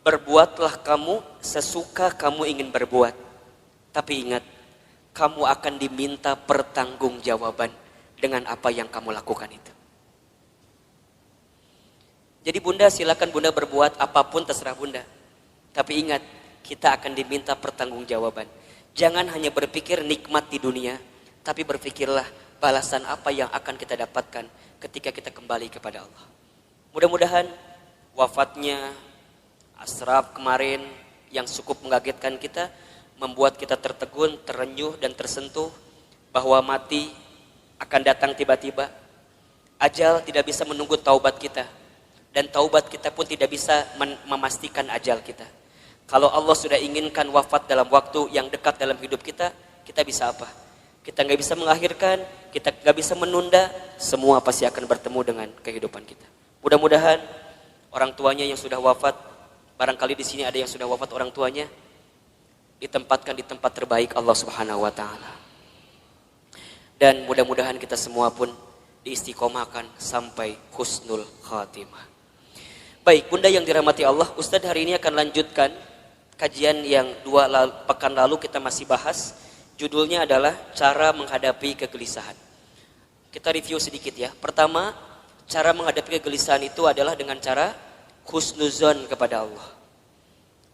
berbuatlah kamu sesuka kamu ingin berbuat. Tapi ingat, kamu akan diminta pertanggungjawaban dengan apa yang kamu lakukan itu. Jadi Bunda, silakan Bunda berbuat apapun terserah Bunda. Tapi ingat, kita akan diminta pertanggungjawaban. Jangan hanya berpikir nikmat di dunia, tapi berpikirlah balasan apa yang akan kita dapatkan ketika kita kembali kepada Allah. Mudah-mudahan wafatnya Ashraf kemarin yang cukup mengagetkan kita, membuat kita tertegun, terenyuh dan tersentuh bahwa mati akan datang tiba-tiba. Ajal tidak bisa menunggu taubat kita, dan taubat kita pun tidak bisa memastikan ajal kita. Kalau Allah sudah inginkan wafat dalam waktu yang dekat dalam hidup kita, kita bisa apa? Kita nggak bisa mengakhirkan, kita nggak bisa menunda, semua pasti akan bertemu dengan kehidupan kita. Mudah-mudahan orang tuanya yang sudah wafat, barangkali di sini ada yang sudah wafat orang tuanya, ditempatkan di tempat terbaik Allah Subhanahu wa taala. Dan mudah-mudahan kita semua pun diistiqomahkan sampai husnul khatimah. Baik, Bunda yang dirahmati Allah, Ustadz hari ini akan lanjutkan kajian yang pekan lalu kita masih bahas. Judulnya adalah cara menghadapi kegelisahan. Kita review sedikit ya. Pertama, cara menghadapi kegelisahan itu adalah dengan cara husnuzon kepada Allah.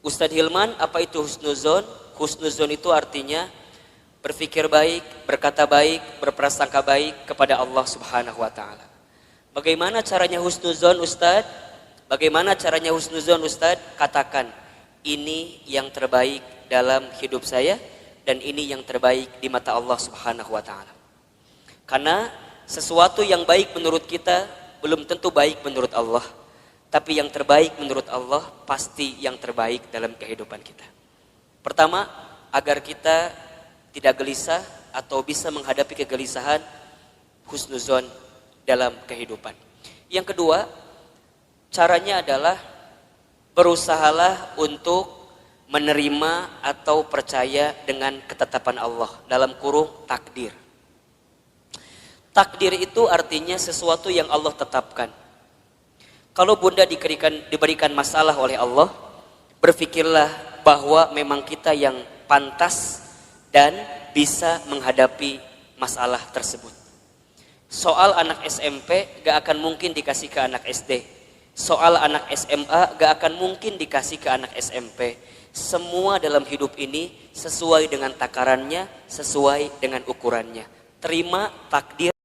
Ustadz Hilman, apa itu husnuzon? Husnuzon itu artinya berpikir baik, berkata baik, berprasangka baik kepada Allah Subhanahu wa taala. Bagaimana caranya husnuzon Ustadz? Bagaimana caranya husnuzon Ustadz? Katakan, ini yang terbaik dalam hidup saya dan ini yang terbaik di mata Allah Subhanahu wa taala. Karena sesuatu yang baik menurut kita belum tentu baik menurut Allah, tapi yang terbaik menurut Allah pasti yang terbaik dalam kehidupan kita. Pertama, agar kita tidak gelisah atau bisa menghadapi kegelisahan, husnuzon dalam kehidupan. Yang kedua, caranya adalah berusahalah untuk menerima atau percaya dengan ketetapan Allah, dalam kurung takdir. Takdir itu artinya sesuatu yang Allah tetapkan. Kalau bunda diberikan masalah oleh Allah, berpikirlah bahwa memang kita yang pantas dan bisa menghadapi masalah tersebut. Soal anak SMP gak akan mungkin dikasih ke anak SD. Soal anak SMA gak akan mungkin dikasih ke anak SMP. Semua dalam hidup ini sesuai dengan takarannya, sesuai dengan ukurannya. Terima takdir